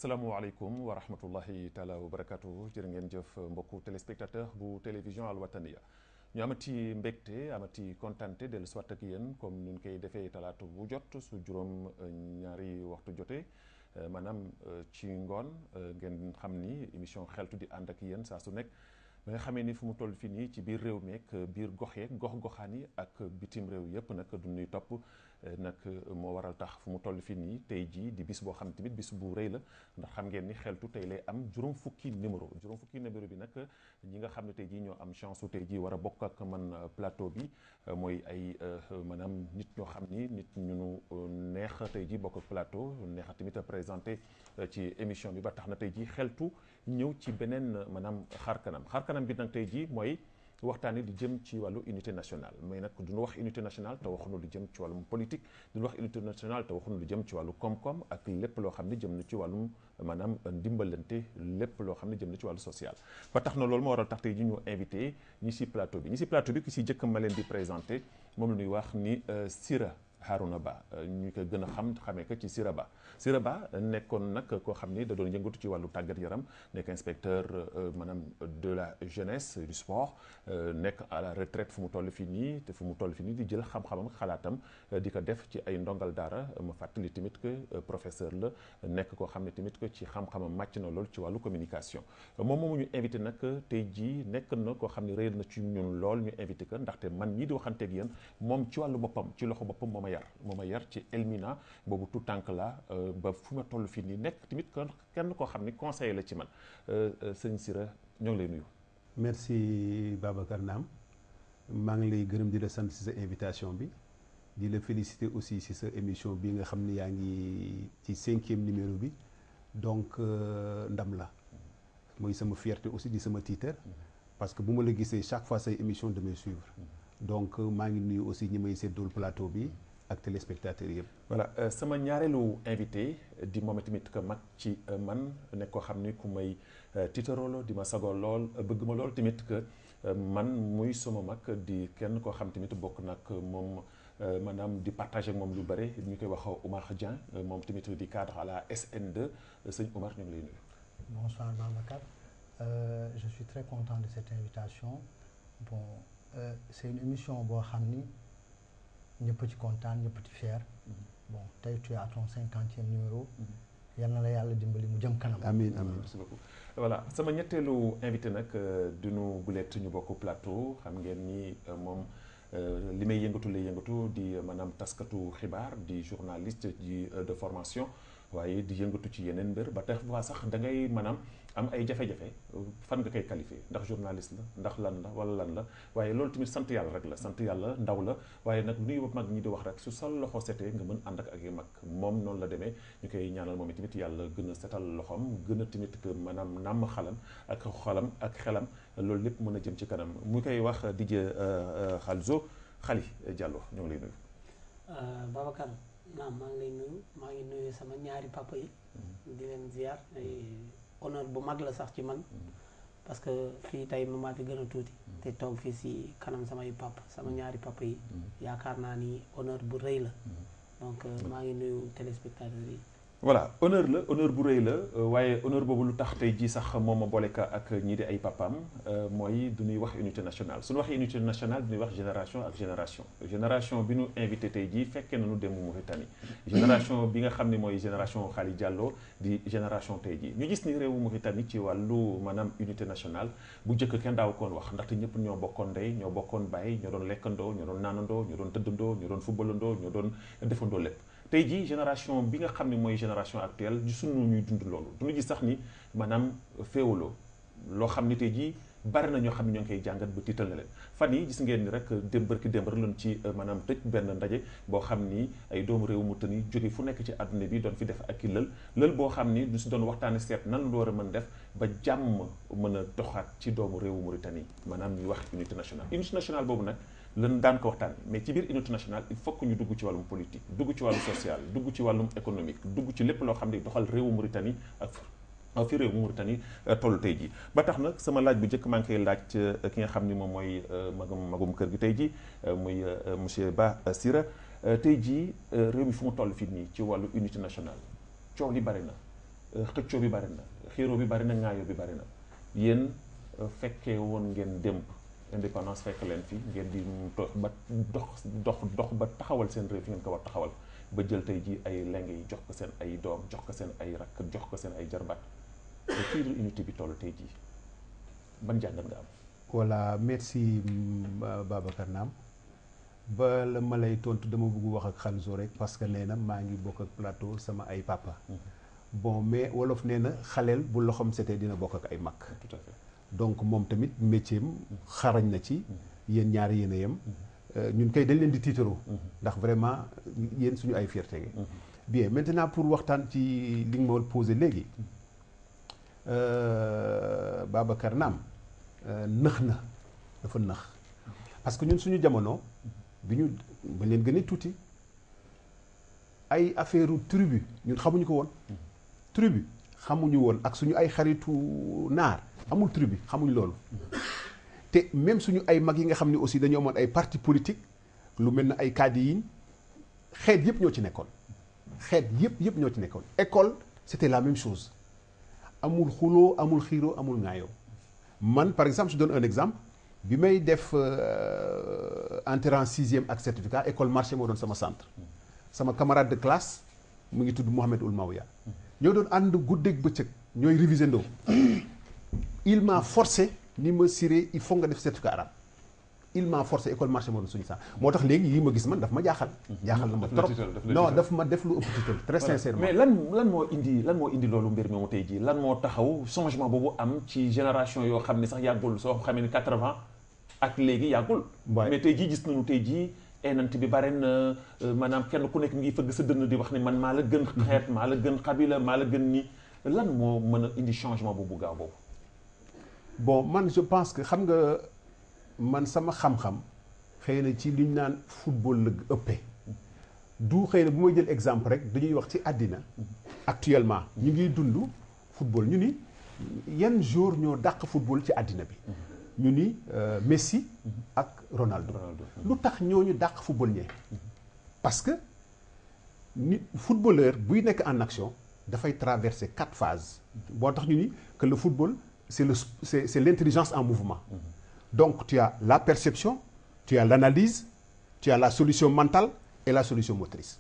asalaamaaleykum wa rahmatullahi taala wa barakatuh jërë ngeen jëf mbokku téléspectateur bu télévision Al Wataniya ñu amati mbégte amati kontante dellu soit ak yéen comme ni ñu koy defee talaata bu jot su juróom ñaari waxtu jotee maanaam ci ngoon ngeen xam ni émission xeltu di ànd ak yéen saa su nekk ba nga xamee ni fu mu toll fii nii ci biir réew mi ak biir gox yeeg gox-goxaan yi ak bitim réew yëpp nag du ñuy topp nag moo waral tax fu mu toll fii nii tey jii di bis boo xam tamit bis bu rëy la ndax xam ngeen ni xeltu tey lay am juróom fukki numéro bi nag ñi nga xam ne tey jii ñoo am chance su tey jii war a bokk ak man plateau bi mooy ay maanaam nit ñoo xam ni nit ñu neex tey jii bokk ak plateau neex tamit a présenté ci émission bi ba tax na tey jii xeltu ñëw ci beneen maanaam xaar kanam bi nag tey jii mooy waxtaanee di jëm ci wàllu unité nationale mais nag duñu wax unité nationale te waxuñu lu jëm ci wàllum politique duñu wax unité nationale te waxuñu lu jëm ci wàllu koom-koom ak lépp loo xam ne jëm na ci wàllum maanaam ndimbalante lépp loo xam ne jëm na ci wàllu social. ba tax na loolu moo waral tax tey ji ñu invité ñi si plateau bi ki si jëkk ma leen di présenté moom la ñuy wax ni Sira Harouna Ba ñu ko gën a xamee ko ci Sira Ba nekkoon nag koo xam ni da doon yëngatu ci wàllu tàggat yaram nekk inspecteur maanaam de la jeunesse du sport nekk à la retraite fu mu toll fii nii te fu mu toll fii nii di jël xam-xamam xalaatam di ko def ci ay ndongal daara ma fàttali tamit que professeur la nekk koo xam ne tamit que ci xam-xamam màcc na lool ci wàllu communication moom moomu ñu invité nag tey jii nekk na koo xam ne réer na ci ñun lool ñu invité ko ndaxte man ñii di waxanteeg yéen moom ci wàllu boppam ci loxo boppam moo ma yar ci Elmina boobu tout tànk la ba fu ma toll fii nii nekk tamit kenn koo xam ni conseiller la ci man sëñ Sira ñoo ngi lay nuyu. merci Babacar Naam maa ngi lay gërëm di la sant ci sa invitation bi di la féliciter aussi ci sa émission bi nga xam ni yaa ngi ci 5e numéro bi donc ndam la mooy sama fierté aussi di sama titre parce que bu ma la gisee chaque fois say émission damay suivre donc maa ngi nuyu aussi ñi may séddool plateau bi ak téléspectateurs yëpp. voilà sama ñaareelu invité di moom tamit que mag ci man nekk koo xam ni ku may tiitaroo la di ma sagoo lool bëgg ma lool tamit que man muy sama mag di kenn koo xam tamit bokk nag moom maanaam di partager ak moom lu bëri ñu koy wax Oumar Dieng moom tamit di cadre à la SN2 sëñ Oumar ñu ngi lay nuyu. Bonsoir Babacar je suis très content de cette invitation bon c'est une émission boo xam ni. ñëpp ci kontaan ñëpp ci fier bon tey tu es à ton 50e numéro yal na la yàlla dimbali mu jëm kanam. amiin amiin merci beaucoup. voilà sama ñetteelu invité nag duñu gulet ñu bokk plateau xam ngeen ni moom li may yëngatu lay yëngatu di maanaam taskatu xibaar di journaliste de formation waaye di yëngatu ci yeneen mbir ba tax waa sax da ngay maanaam am ay jafe-jafe fan nga koy qualifié ndax journaliste la ndax lan la wala lan la waaye loolu tamit sant yàlla rek la sant yàlla ndaw la waaye nag nuy mag ñi di wax rek su sal loxo setee nga mën ànd ak ay mag moom noonu la demee ñu koy ñaanal moom tamit yàlla gën a setal loxoom gën a tamit que maanaam nàmm xalam ak xolam ak xelam loolu lépp mën a jëm ci kanam mu koy wax DJ Khali Diallo ñoo ngi lay nuyu. Babacar naam maa ngi lay nuyu maa ngi nuyu sama ñaari papa yi di leen ziar honneur bu mag la sax ci man parce que fii tey ma maa fi gën a tuuti te toog fii si kanam samay papa sama ñaari papa yi yaakaar naa ni honneur bu rëy la donc maa ngi nuyu téléspectateurs yi. voilà honneur bu rëy la waaye honneur boobu lu tax tey jii sax moom ma boole ka ak ñii di ay papaam mooy du ñuy wax unité nationale suñu waxee unité nationale du ñuy wax génération bi ñu invité tey jii fekkee nañu dem Mauritanie génération bi nga xam ne mooy génération Khali Diallo di génération tey jii ñu gis ni réewu Mauritanie ci wàllu maanaam unité nationale bu njëkk kenn daaw koon wax ndaxte ñëpp ñoo bokkoon ndey ñoo bokkoon baay ñoo doon lekkandoo ñoo doon naanandoo ñoo doon tëddandoo ñoo doon footballandoo ñoo doon defandoo lépp tey jii génération bi nga xam ne mooy génération actuelle gisuñu ñuy dund loolu duñu gis sax ni maanaam féewaloo loo xam ni tey jii bari na ñoo xam ne ñoo ngi koy jàngat ba tiital na leen fan yi gis ngeen ni rek démb lañ ci maanaam tëj benn ndaje boo xam ni ay doomu réew Mauritanie jóge fu nekk ci àdduna bi doon fi def ak i lël boo xam ni du si doon waxtaane seet nan lu war a mën def ba jàmm mën a doxaat ci doomu réewu Mauritanie maanaam ñuy wax unité nationale boobu nag lan daan ko waxtaan mais ci biir unité nationale il faut que ñu dugg ci wàllum politique dugg ci wàllum social dugg ci wàllum économique dugg ci lépp loo xam ne doxal réewu Mauritanie ak fi réewu Mauritanie toll tey jii ba tax nag sama laaj bu njëkk maa ngi koy laaj ki nga xam ni moom mooy magum kër gi tey jii muy monsieur Ba Sira tey jii réew mi fu mu toll fii nii ci wàllu unité nationale coow li bari na xëccoo bi bari na xiiroo bi bari na ŋaayoo bi bari na yéen fekkee woon ngeen démb indépendance fekk leen fi ngeen di dox ba taxawal seen réew fi ngeen ko war taxawal ba jël tey jii ay leng yi jox ko seen ay doom jox ko seen ay rakk jox ko seen ay jarbaat te fii la unité bi toll tey jii ban jàngat nga am. voilà merci Babacar Naam ba la ma lay tontu dama bëgg wax ak Xalzo rek parce que nee na maa ngi bokk ak plateau sama ay papa. bon mais wolof nee na xaleel bu loxoom setee dina bokk ak ay mag. tout à fait. donc moom tamit métier am xarañ na ci yéen ñaari yéen a yem ñun kay dañ leen di tiitaroo ndax vraiment yéen suñu ay fierté gi bien maintenant pour waxtaan ci li nga ma posé léegi Babacar Naam nëx na dafa nëx parce que ñun suñu jamono bi ñu ba leen gën a tuuti ay affaire tribu ñun xamuñu ko woon tribu xamuñu woon ak suñu ay xaritu naar amul tribu xamuñ loolu te même suñu ay mag yi nga xam ne aussi dañoo amoon ay parti politique lu mel ne ay kaadiyin xeet yëpp ñoo ci nekkoon xeet yëpp ñoo ci nekkoon école c'était la même chose amul xuloo amul xiiroo amul ŋaayoo man par exemple je donne un exemple bi may def entrée en 6e ak certificat école marché moo doon sama centre sama camarade de classe mu ngi tudd Mohamed Ould Mawya ñoo doon ànd guddeeg bëccëg ñooy réviser ndoo il m'a forcé ni ma Siré il faut nga def certificat arabe il m'a forcé école marché moo doon suñu sant moo tax léegi yi ma gis man daf ma jaaxal na ma trop non daf ma def lu ëpp tiital très sincèrement mais lan moo indi loolu mbir mi mu tey jii lan moo taxaw changement boobu am ci génération yoo xam ne sax yàggul soo xamee ni 80 ak léegi yàggul mais tey jii gis nañu tey jii enant bi bare na maanaam kenn ku nekk ngi fëgg sa dënn di wax ne man maa la gën xeet maa la gën xabila maa la gën ni lan moo mën a indi changement boobu gaaw boobu. bon man je pense que xam nga man sama xam-xam xëy na ci li ñu naan football la ëppee du xëy na bu may jël exemple rek dañuy wax ci àddina actuellement ñu ngi dund football ñu ni yan joueur ñoo dàq football ci àddina bi ñu ni Messi ak Ronaldo lu tax ñooñu dàq football ñee parce que nit footballeur buy nekk en action dafay traverser 4 phases boo tax ñu ni que le football c'est l'intelligence en mouvement donc tu as la perception tu as l'analyse tu as la solution mentale et la solution motrice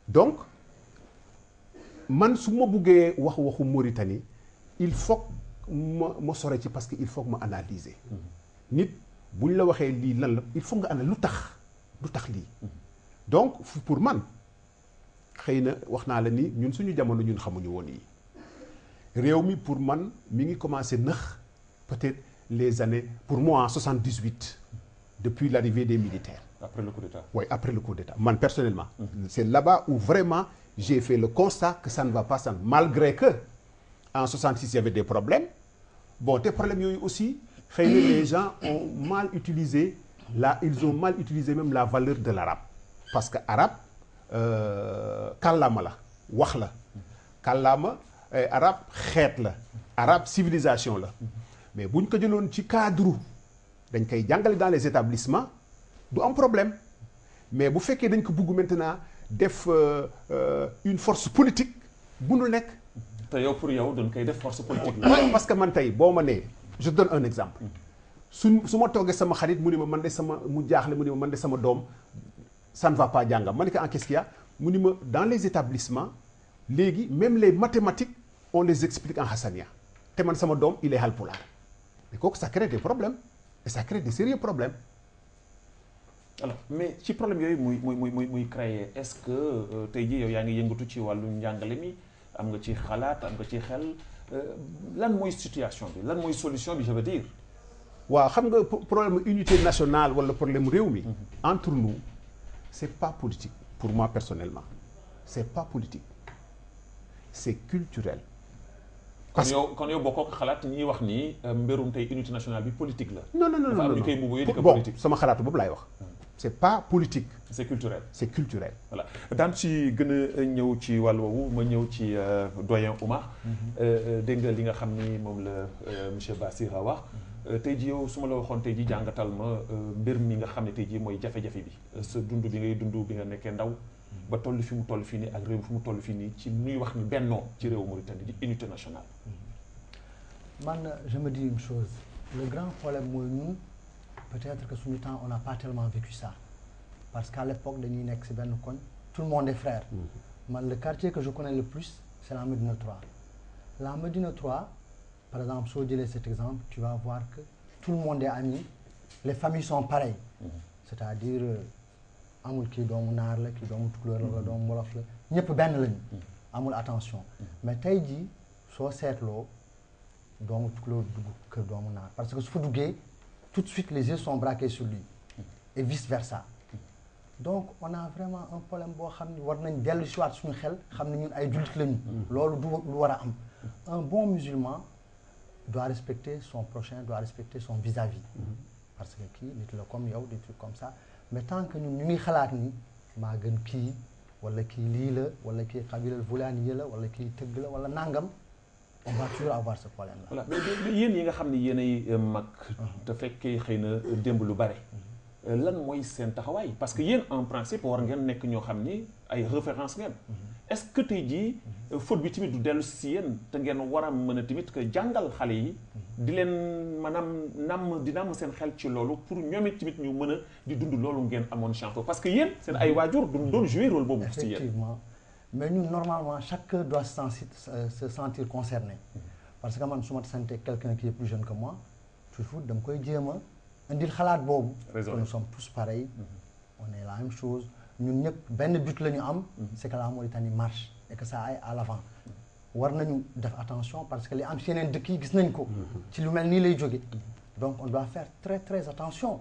donc man su ma buggee waxu Mauritanie il faut ma sore ci parce que il faut que ma analyser nit bu ñu la waxee lii lan la il faut nga analyser lu tax lii donc pour man xëy na wax naa la ni ñun suñu jamono ñun xamuñu woon yi réew mi pour man mi ngi commencé nëx peut-être les années pour moi en 78 depuis l'arrivée des militaires. Après le coup d'État. Oui, après le coup d'État. Man personnellement, c'est là-bas où vraiment j'ai fait le constat que ça ne va pas, malgré que en 66 il y avait des problèmes. Bon, des problèmes yooyu aussi, les gens ont mal utilisé ils ont mal utilisé même la valeur de l'arabe. Parce que arabe, kàllaama la wax la kàllaama arabe xeet la arabe civilisation la mais bu ñu ko jëloon ci cadre dañ koy jàngale dans les établissements du am problème mais bu fekkee dañ ko bugg maintenant def une force politique bunul nekk. te yow pour yow dañ koy def force politique la. waaw parce que man tey boo ma nee je donne un exemple su ma toogee sama xarit mu ni ma man de mu jaaxle mu ni ma man de sama doom ça ne va pas jàngam ma ne ko en qu'est-ce qu'il y a mu ni ma dans les établissements léegi même les mathématiques on les explique en hassania te man sama doom il est halpulaar mais kooku ça crée des problèmes et ça crée des sérieux problèmes. alors mais ci problème yooyu muy créer est-ce que tey jii yow yaa ngi yëngatu ci wàllu njàngale mi am nga ci xalaat am nga ci xel lan mooy situation bi lan mooy solution bi je veux dire. waaw xam nga problème unité nationale wala problème réew mi. entre nous c'est pas politique pour moi personnellement c'est pas politique c'est culturel. kon yow bokkoo ko xalaat ñiy wax ni mbirum tey unité nationale bi politique la. non dafa am ñu koy mbubu di ko bon politique. sama xalaatu boobu laay wax. c'est pas politique. c'est culturel. c'est culturel. voilà daan ci gën a ñëw ci wàll woowu ma ñëw ci doyen Oumar. dégg nga li nga xam ni moom la monsieur Bassira wax. tey jii yow su ma la waxoon tey jii jàngatal ma mbir mi nga xam ne tey jii mooy jafe-jafe bi sa dund bi ngay dund bi nga nekkee ndaw ba toll fi mu toll fii nii ak réew fi mu toll fii nii ci ñuy wax ni bennoo ci réew Mauritanie di unité nationale. man je me dis une chose le grand problème mooy ñun peut-être que suñu temps on n'a pas tellement vécu ça parce qu'à l'époque dañuy nekk ci benn koñ tout le monde est frère. man le quartier que je connais le plus c'est la Médina 3 la Médina 3 par exemple soo jëlee cet exemple tu vas voir que tout le monde est ami les familles sont pareilles. c'est-à-dire amul kii doomu naar la kii doomu tukulóor la doomu wolof la ñëpp benn lañu. amul attention mais tey jii soo seetloo doomu tukulóor dugg kër doomu naar parce que su fa duggee tout de suite les yeux sont braqués sur lui et vice versa donc on a vraiment un problème boo xam ni war nañ dellu si waat suñu xel xam ne ñun ay jullit lañu. loolu du lu war a am un bon musulman doit respecter son prochain doit respecter son vis-à-vis. parce que kii nit la comme yow des trucs comme ça mais tant que ñun ñu ngi xalaat ni maa gën kii wala kii lii la wala kii xabilal vulaani la wala kii tëgg la wala nangam on va toujours avoir ce problème là. voilà mais yéen yi nga xam ne yéen ay mag. te fekkee xëy na démb lu bare. lan mooy seen taxawaay parce que yéen en principe war ngeen nekk ñoo xam ni ay référence ngeen. est-ce que tey jii faute bi tamit du dellu si yéen te ngeen war a mën a tamit que jàngal xale yi. di leen maanaam di namm seen xel ci loolu pour ñoom it tamit ñu mën a di dund loolu ngeen amoon chance parce que yéen seen ay waajur du doon jouer rôle boobu. si yéen effectivement mais ñun normalement chacun doit se sentir concerné. parce que man su ma santee quelqu'un qui est plus jeune que moi toujours dama koy jéem a indil xalaat boobu. que nous sommes tous pareils. on est la même chose ñun ñëpp benn but la ñu am. c'est que la Mauritanie marche et que ça aille à l'avant. war nañu def attention parce que li am si yeneen dëkk yi gis nañ ko. ci lu mel nii lay jóge donc on doit faire très très attention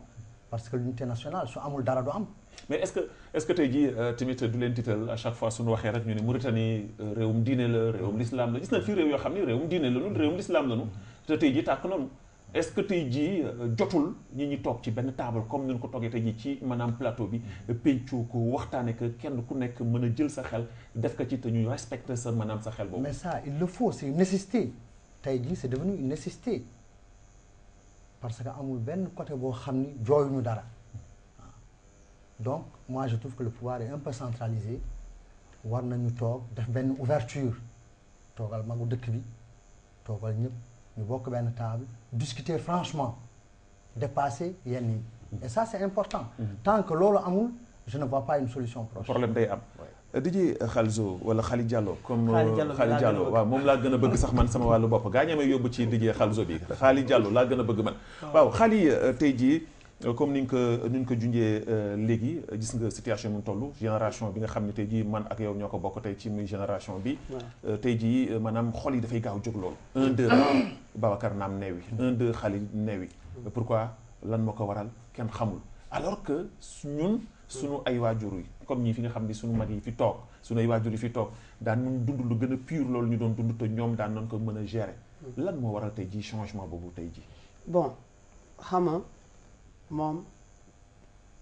parce que l'unité nationale su amul dara du am. mais est-ce que tey jii tamit du leen tiital à chaque fois suñu waxee rek ñu ne Mauritanie réewum diine la réewum l'islam la gis na fii réew yoo xam ni réewum diine la ñu réewum l'islam la ñu te tey jii tàkk nañu est-ce que tey jii jotul ñi toog ci benn table comme ni ñu ko toogee tey jii ci maanaam plateau bi pencoo ko waxtaane que kenn ku nekk mën a jël sa xel def ko ci te ñuy respecter sa maanaam sa xel boobu. mais ça il le faut c'est une nécessité tey jii c'est devenu une nécessité parce que amul benn côté boo xam ni jooyuñu dara donc moi je trouve que le pouvoir est un peu centralisé war nañu toog def benn ouverture toogal magu dëkk bi toogal ñëpp ñu bokk benn table discuter franchement dépasser yenn yi et ça c'est important tant que loolu amul je ne vois pas une solution proche. problème day am. DJ Khalzo wala Khali Diallo comme Khali Diallo waaw moom laa gën a bëgg sax man sama wàllu bopp gaa ñamay yóbbu ci DJ Khalzo bi Khali Diallo laa gën a bëgg man waaw Khali tey jii comme ni nga ko junjee léegi gis nga situation mu toll génération bi nga xam ne tey jii man ak yow ñoo ko bokk tey ci muy génération bi tey jii maanaam xol yi dafay gaaw jóg loolu 1-2 Babacar naam neewi 1-2 Khali neewi pourquoi lan moo ko waral kenn xamul alors que ñun suñu ay waajur yi comme ñii fi nga xam ni suñu mag yi fi toog suñu ay waajur yi fi toog daan nañ dund lu gën a pur loolu ñu doon dund te ñoom daan nañ ko mën a gérer lan moo waral tey jii changement boobu tey jii bon xam nga moom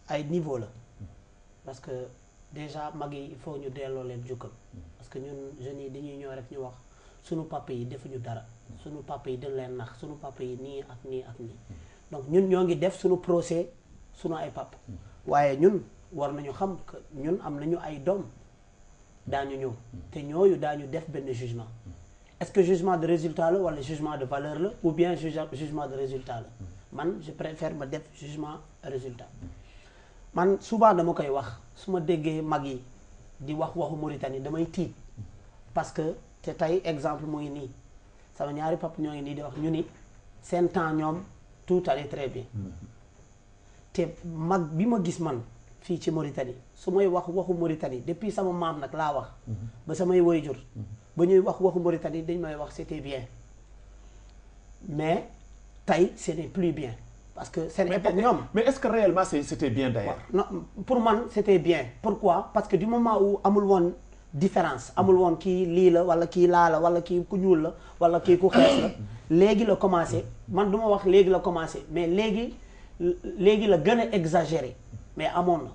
ay niveau la parce que déjà mag yi il faut ñu delloo leen jukkal parce que ñun jeunes yi dañuy ñëw rek ñu wax sunu papa yi defuñu dara sunu papa yi dañ leen nax sunu papa yi nii ak nii ak nii donc ñun ñoo ngi def sunu procès sunu ay papa waaye ñun war nañu xam que ñun am nañu ay doom daañu ñëw te ñooyu daañu def benn jugement est-ce que jugement de résultat la wala jugement de valeur la ou bien jugement de résultat la man je préfère ma def jugement résultat man souvent dama koy wax su ma déggee mag yi di wax waxu Mauritanie damay tiit parce que te tey exemple mu ngi nii sama ñaari papa ñoo ngi nii di wax ñu ni seen temps ñoom tout allait très bien te mag bi ma gis man fii ci Mauritanie su may wax waxu Mauritanie depuis sama maam nag laa wax ba samay waajur ba ñuy wax waxu Mauritanie dañ may wax c'était bien mais tey ce n'est plus bien parce que seen époque ñoom mais est-ce que réellement c'était bien d'ailleurs non pour man c'était bien pourquoi parce que du moment où amul woon différence amul woon kii lii la wala kii laa la wala kii ku ñuul la wala kii ku xees la léegi la commencé man du ma wax léegi la commencé mais léegi la gën a exagéré mais amoon na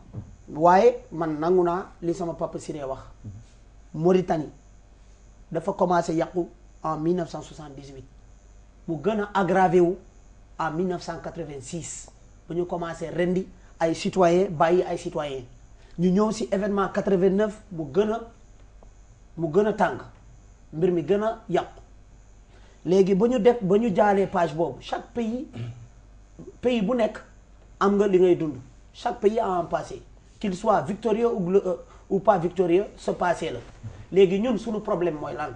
waaye man nangu naa li sama papa Siré wax Mauritanie dafa commencé yàqu en 1978 mu gën a aggravé wu en 1986 bu ñu commencé rendi ay citoyens bàyyi ay citoyens ñu ñëw si événement 89 mu gën a tàng mbir mi gën a yàqu léegi ba ñu jaalee page boobu chaque pays bu nekk am nga li ngay dund chaque pays a un passé qu'il soit victorieux ou pas victorieux ce passé la léegi ñun suñu problème mooy lan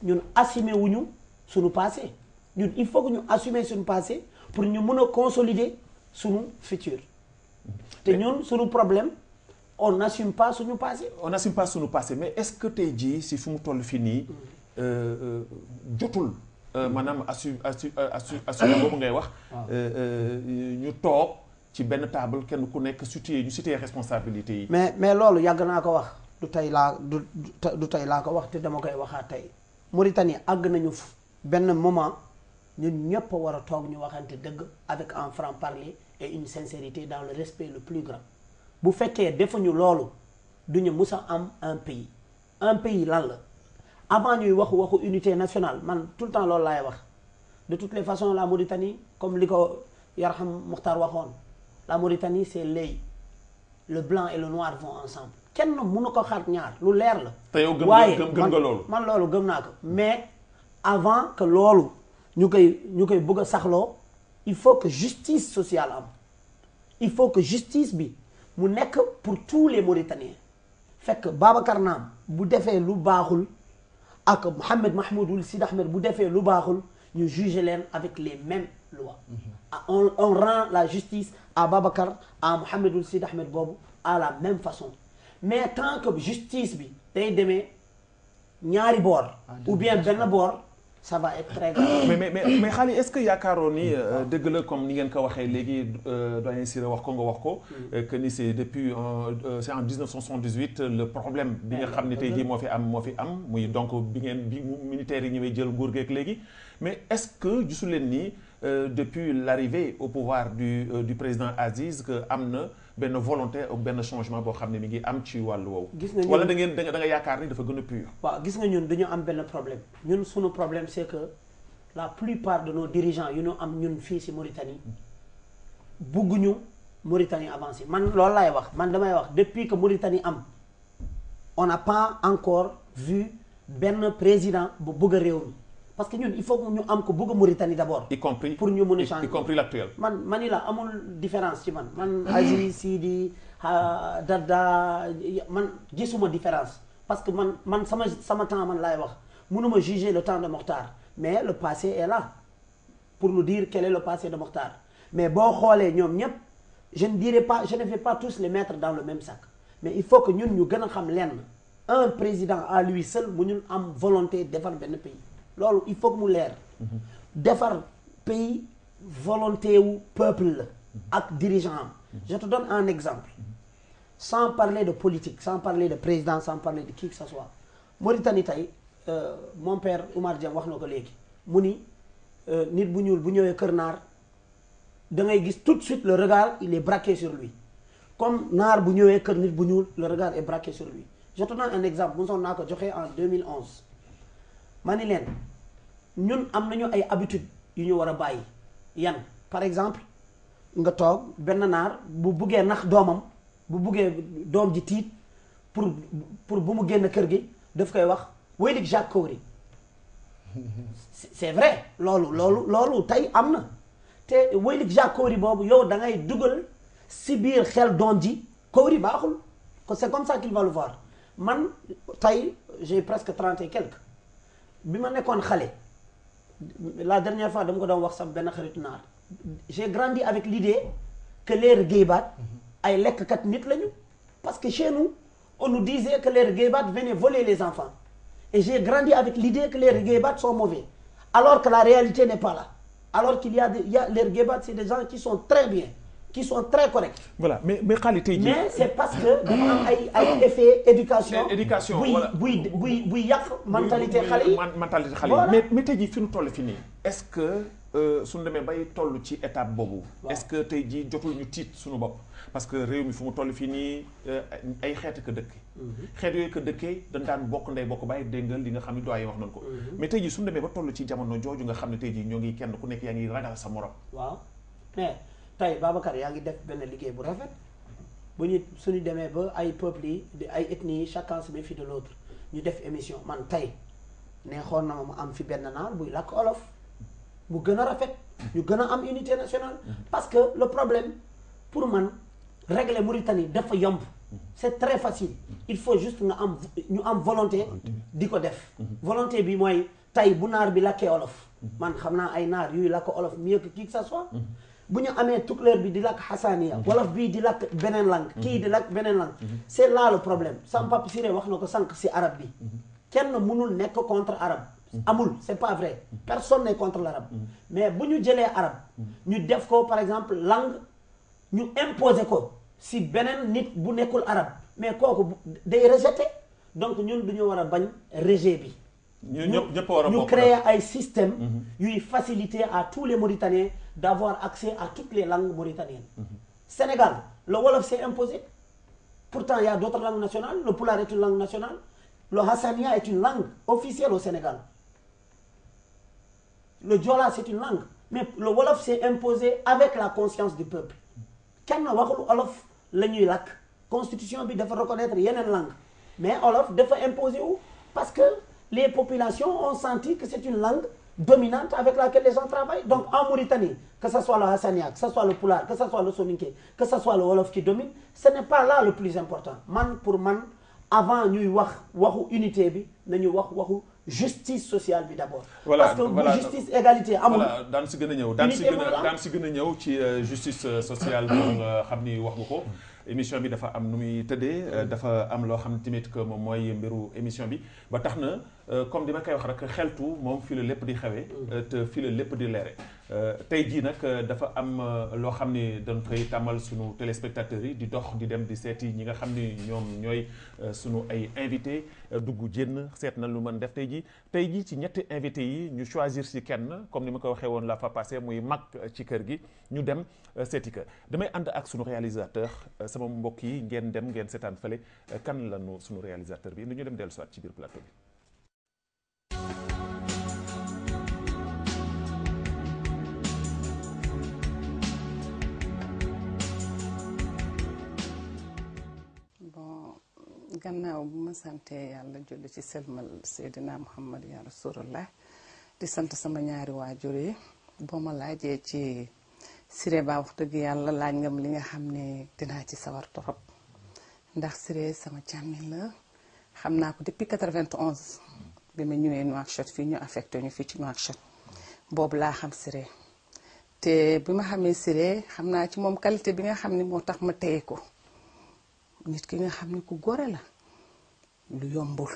ñun assumer wuñu suñu passé ñun il faut que ñu assumer suñu passé pour ñu mën a consolider suñu futur te ñun suñu problème on n'assume pas suñu passé. on n'assume pas suñu passé mais est-ce que tey jii si fu mu toll fii nii jotul maanaam assumer boobu ngay wax ñu toog ci benn table kenn ku nekk ñu situé responsabilité yi. mais loolu yàgg naa ko wax du tey laa ko wax te dama koy waxaat tey Mauritanie àgg nañu benn moment ñun ñëpp a war a toog ñu waxante dëgg avec un franc-parler et une sincérité dans le respect le plus grand bu fekkee defuñu loolu duñu mus a am un pays lan la avant ñuy waxu unité nationale man tout le temps loolu laay wax de toutes les façons la Mauritanie comme li ko Yarham Mokhtar waxoon la Mauritanie c'est l'œil le blanc et le noir vont ensemble kenn mënu ko xaar ñaar lu leer la. te yow gëm nga loolu man loolu gëm naa ko mais avant que loolu ñu koy bëgg a saxloo il faut que justice sociale am il faut que justice bi mu nekk pour tous les Mauritaniens fekk Babacar Naam bu defee lu baaxul ak Mohamed Mahmoud Ould Sid Ahmed bu defee lu baaxul ñu juger leen avec les mêmes lois. on rend la justice à Babacar à Mohamed Ould Sid Ahmed boobu à la même façon mais tant que justice bi day demee ñaari boor ou bien benn boor ça va être très grave. mais Khali est-ce que yaakaaroon ni dëgg la comme ni ngeen ko waxee léegi doyen Siré wax ko que ni c'est depuis c'est en 1978 le problème bi nga xam ne tey jii moo fi am muy donc bi militaires yi ñëwee jël nguur geeg léegi mais est-ce que gisu leen ni depuis l'arrivée au pouvoir du président Aziz que am na benn volonté ak benn changement boo xam ne mi ngi am ci wàllu woowu. gis nga wala da nga yaakaar ni dafa gën a pur. waaw gis nga ñun dañu am benn problème ñun suñu problème c'est que la plupart de nos dirigeants yu ñu am ñun fii ci Mauritanie bugguñu Mauritanie avancé man loolu laay wax man damay wax depuis que Mauritanie am on n'a pas encore vu benn président bu bëgg a réew mi parce que ñun il faut que ñu am ko bëgg a Mauritanie d'abord. y compris pour ñu mën a changer y compris l'actuel. man la amul différence ci man Aziz Sidi Dada man gisuma différence parce que man sama temps man laay wax mënuma juger le temps de Mokhtar mais le passé est là pour nous dire quel est le passé de Mokhtar mais boo xoolee ñoom ñëpp je ne vais pas tous les mettre dans le même sac mais il faut que ñun ñu gën a xam lenn un président à lui seul mu ñun am volonté defar benn pays loolu il faut que mu leer defar pays volonté wu peuple la ak dirigeant am je te donne un exemple sans parler de politique sans parler de président sans parler de qui que ce soit Mauritanie tey mon père Oumar Diam wax na ko léegi mu ni nit bu ñuul bu ñëwee Kër Naar da ngay gis tout de suite le regard il est braqué sur lui comme naar bu ñëwee kër nit bu ñuul le regard est braqué sur lui je te donne un exemple mosoon naa ko joxe en 2011 ma ni leen ñun am nañu ay habitudes yu ñu war a bàyyi yan par exemple nga toog benn naar bu buggee nax doomam bu buggee doom ji tiit pour bu mu génn kër gi daf koy wax Weylik Jacques Kowri c'est vrai loolu tey am na te Weylik Jacques Kowri boobu yow da ngay dugal si biir xel doom ji Kowri baaxul c'est comme ça qu'il va le voir man tey j'ai presque 30 et quelques bi ma nekkoon xale la dernière fois dama ko doon wax sam benn xaritu naar j'ai grandi avec l'idée que les Guébat ay lekkkat nit lañu parce que chez nous on nous disait que les Guébat venaient voler les enfants et j'ai grandi avec l'idée que les Guébat sont mauvais alors que la réalité n'est pas là alors qu'il y a les Guébat c'est des gens qui sont très bien qui sont très corrects. Voilà mais Khali tey jii. mais c'est parce que dafa am ay effet éducation. voilà buy yàq mentalité xale yi. mentalité xale yi mais tey jii fi nu toll fi nii. est-ce que suñu demee bay toll ci étape boobu. est-ce que tey jii jotul ñu tiit suñu bopp. parce que réew mi fu mu toll fii nii ay xeet ka dëkk. xeet yooyu ka dëkkee dañ daan bokk ndey bokk bàyyi dégg nga li nga xam ne doyen wax nañu ko. mais tey jii suñu demee ba toll ci jamono jooju nga xam ne tey jii ñoo ngi kenn ku nekk yaa ngi ragal sa morom. waaw mais tey Babacar yaa ngi def benn liggéey bu rafet bu ñu suñu demee ba ay peuples yi ay ethnies yi chacun se méfie de l'autre ñu def émission man tey neexoon na ma am fi benn naar buy làkk olof bu gën a rafet ñu gën a am unité nationale parce que le problème pour man régler Mauritanie dafa yomb c'est très facile il faut juste nga am ñu am volonté di ko def volonté bi mooy tey bu naar bi làkkee olof man xam naa ay naar yuy làkk olof mieux que qui que ça soit bu ñu amee tukulóor bi di làkk xasaaniya wolof bii di làkk beneen langue kii di làkk beneen langue c'est là le problème sam Papa Siré wax na ko sànq si arabe bi kenn mënul nekk contre arabe amul c'est pas vrai personne n'est contre l'arabe mais bu ñu jëlee arabe ñu def ko par exemple langue ñu imposer ko si beneen nit bu nekkul arabe mais kooku day rejeté donc ñun du ñu war a bañ rejet bi ñu créer ay système yuy faciliter à tous les Mauritaniens d'avoir accès à toutes les langues mauritaniennes Sénégal le wolof s'est imposé pourtant il y a d'autres langues nationales le pulaar est une langue nationale le hassania est une langue officielle au Sénégal le diola c'est une langue mais le wolof s'est imposé avec la conscience du peuple kenn waxul olof la ñuy làkk constitution bi dafa reconnaître yeneen langue mais olof dafa imposé wu parce que les populations ont senti que c'est une langue dominante avec laquelle les gens travaillent donc en Mauritanie que ce soit le hassania que ce soit le pulaar que ce soit le soninké que ce soit le wolof qui domine ce n'est pas là le plus important pour man avant ñuy waxu unité bi nañu waxu justice sociale bi d'abord. Voilà, parce que bu justice égalité amul. voilà daan si gën a ñëw daan si gën a ñëw ci justice sociale bi nga xam ni wax nga ko. émission bi dafa am nu muy tëddee dafa am loo xam tamit que moom mooy mbiru émission bi ba tax na comme di ma koy wax rek xeltu moom fii la lépp di xewee te fii la lépp di leere tey jii nag dafa am loo xam ni dañ koy tàmmal sunu téléspectateurs yi di dox di dem di seeti ñi nga xam ni ñoom ñooy sunu ay invité dugg jénn seet na lu mën def tey jii ci ñetti invité yi ñu choisir si kenn comme ni ma ko waxee woon la fois passée muy mag ci kër gi ñu dem seeti ka damay ànd ak sunu réalisateur sama mbokk yi ngeen dem ngeen seetaan fële kan la nu sunu réalisateur bi indi ñu dem dellu soit ci biir plateau bi. bon gannaaw bu ma sante yàlla julli ci selmal Seydina Muhammad ya Rasulullah di sant sama ñaari waajur yi boo ma laajee ci Siré Ba wax dëgg yàlla laaj nga li nga xam ne dinaa ci sawar torop ndax Siré sama càmmiñ la xam naa ko depuis 91 bi ma ñëwee Nouakchott fii ñu affecté ñu fii ci Nouakchott boobu laa xam Siré te bi ma xamee Siré xam naa ci moom qualité bi nga xam ne moo tax ma téye ko nit ki nga xam ni ku gore la lu yombul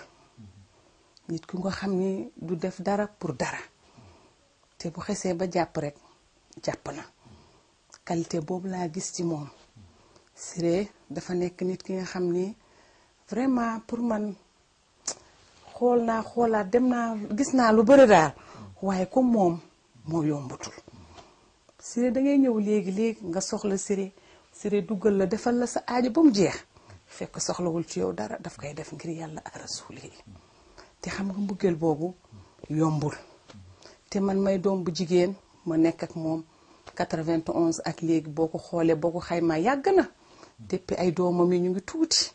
nit ki nga xam ni du def dara pour dara te bu xesee ba jàpp rek jàpp na qualité boobu laa gis ci moom Siré dafa nekk nit ki nga xam ni vraiment pour man xool naa xoolaat dem naa gis naa lu bëri daal waaye comme moom moo yombutul Siré da ngay ñëw léegi nga soxla Siré duggal la defal la sa aajo ba mu jeex fekk soxlawul ci yow dara daf koy def ngir yàlla ak rasuul yi te xam nga mbëggeel boobu yombul te man may doom bu jigéen ma nekk ak moom 91 ak léegi boo ko xoolee boo ko xaymaa yàgg na depuis ay doomam yi ñu ngi tuuti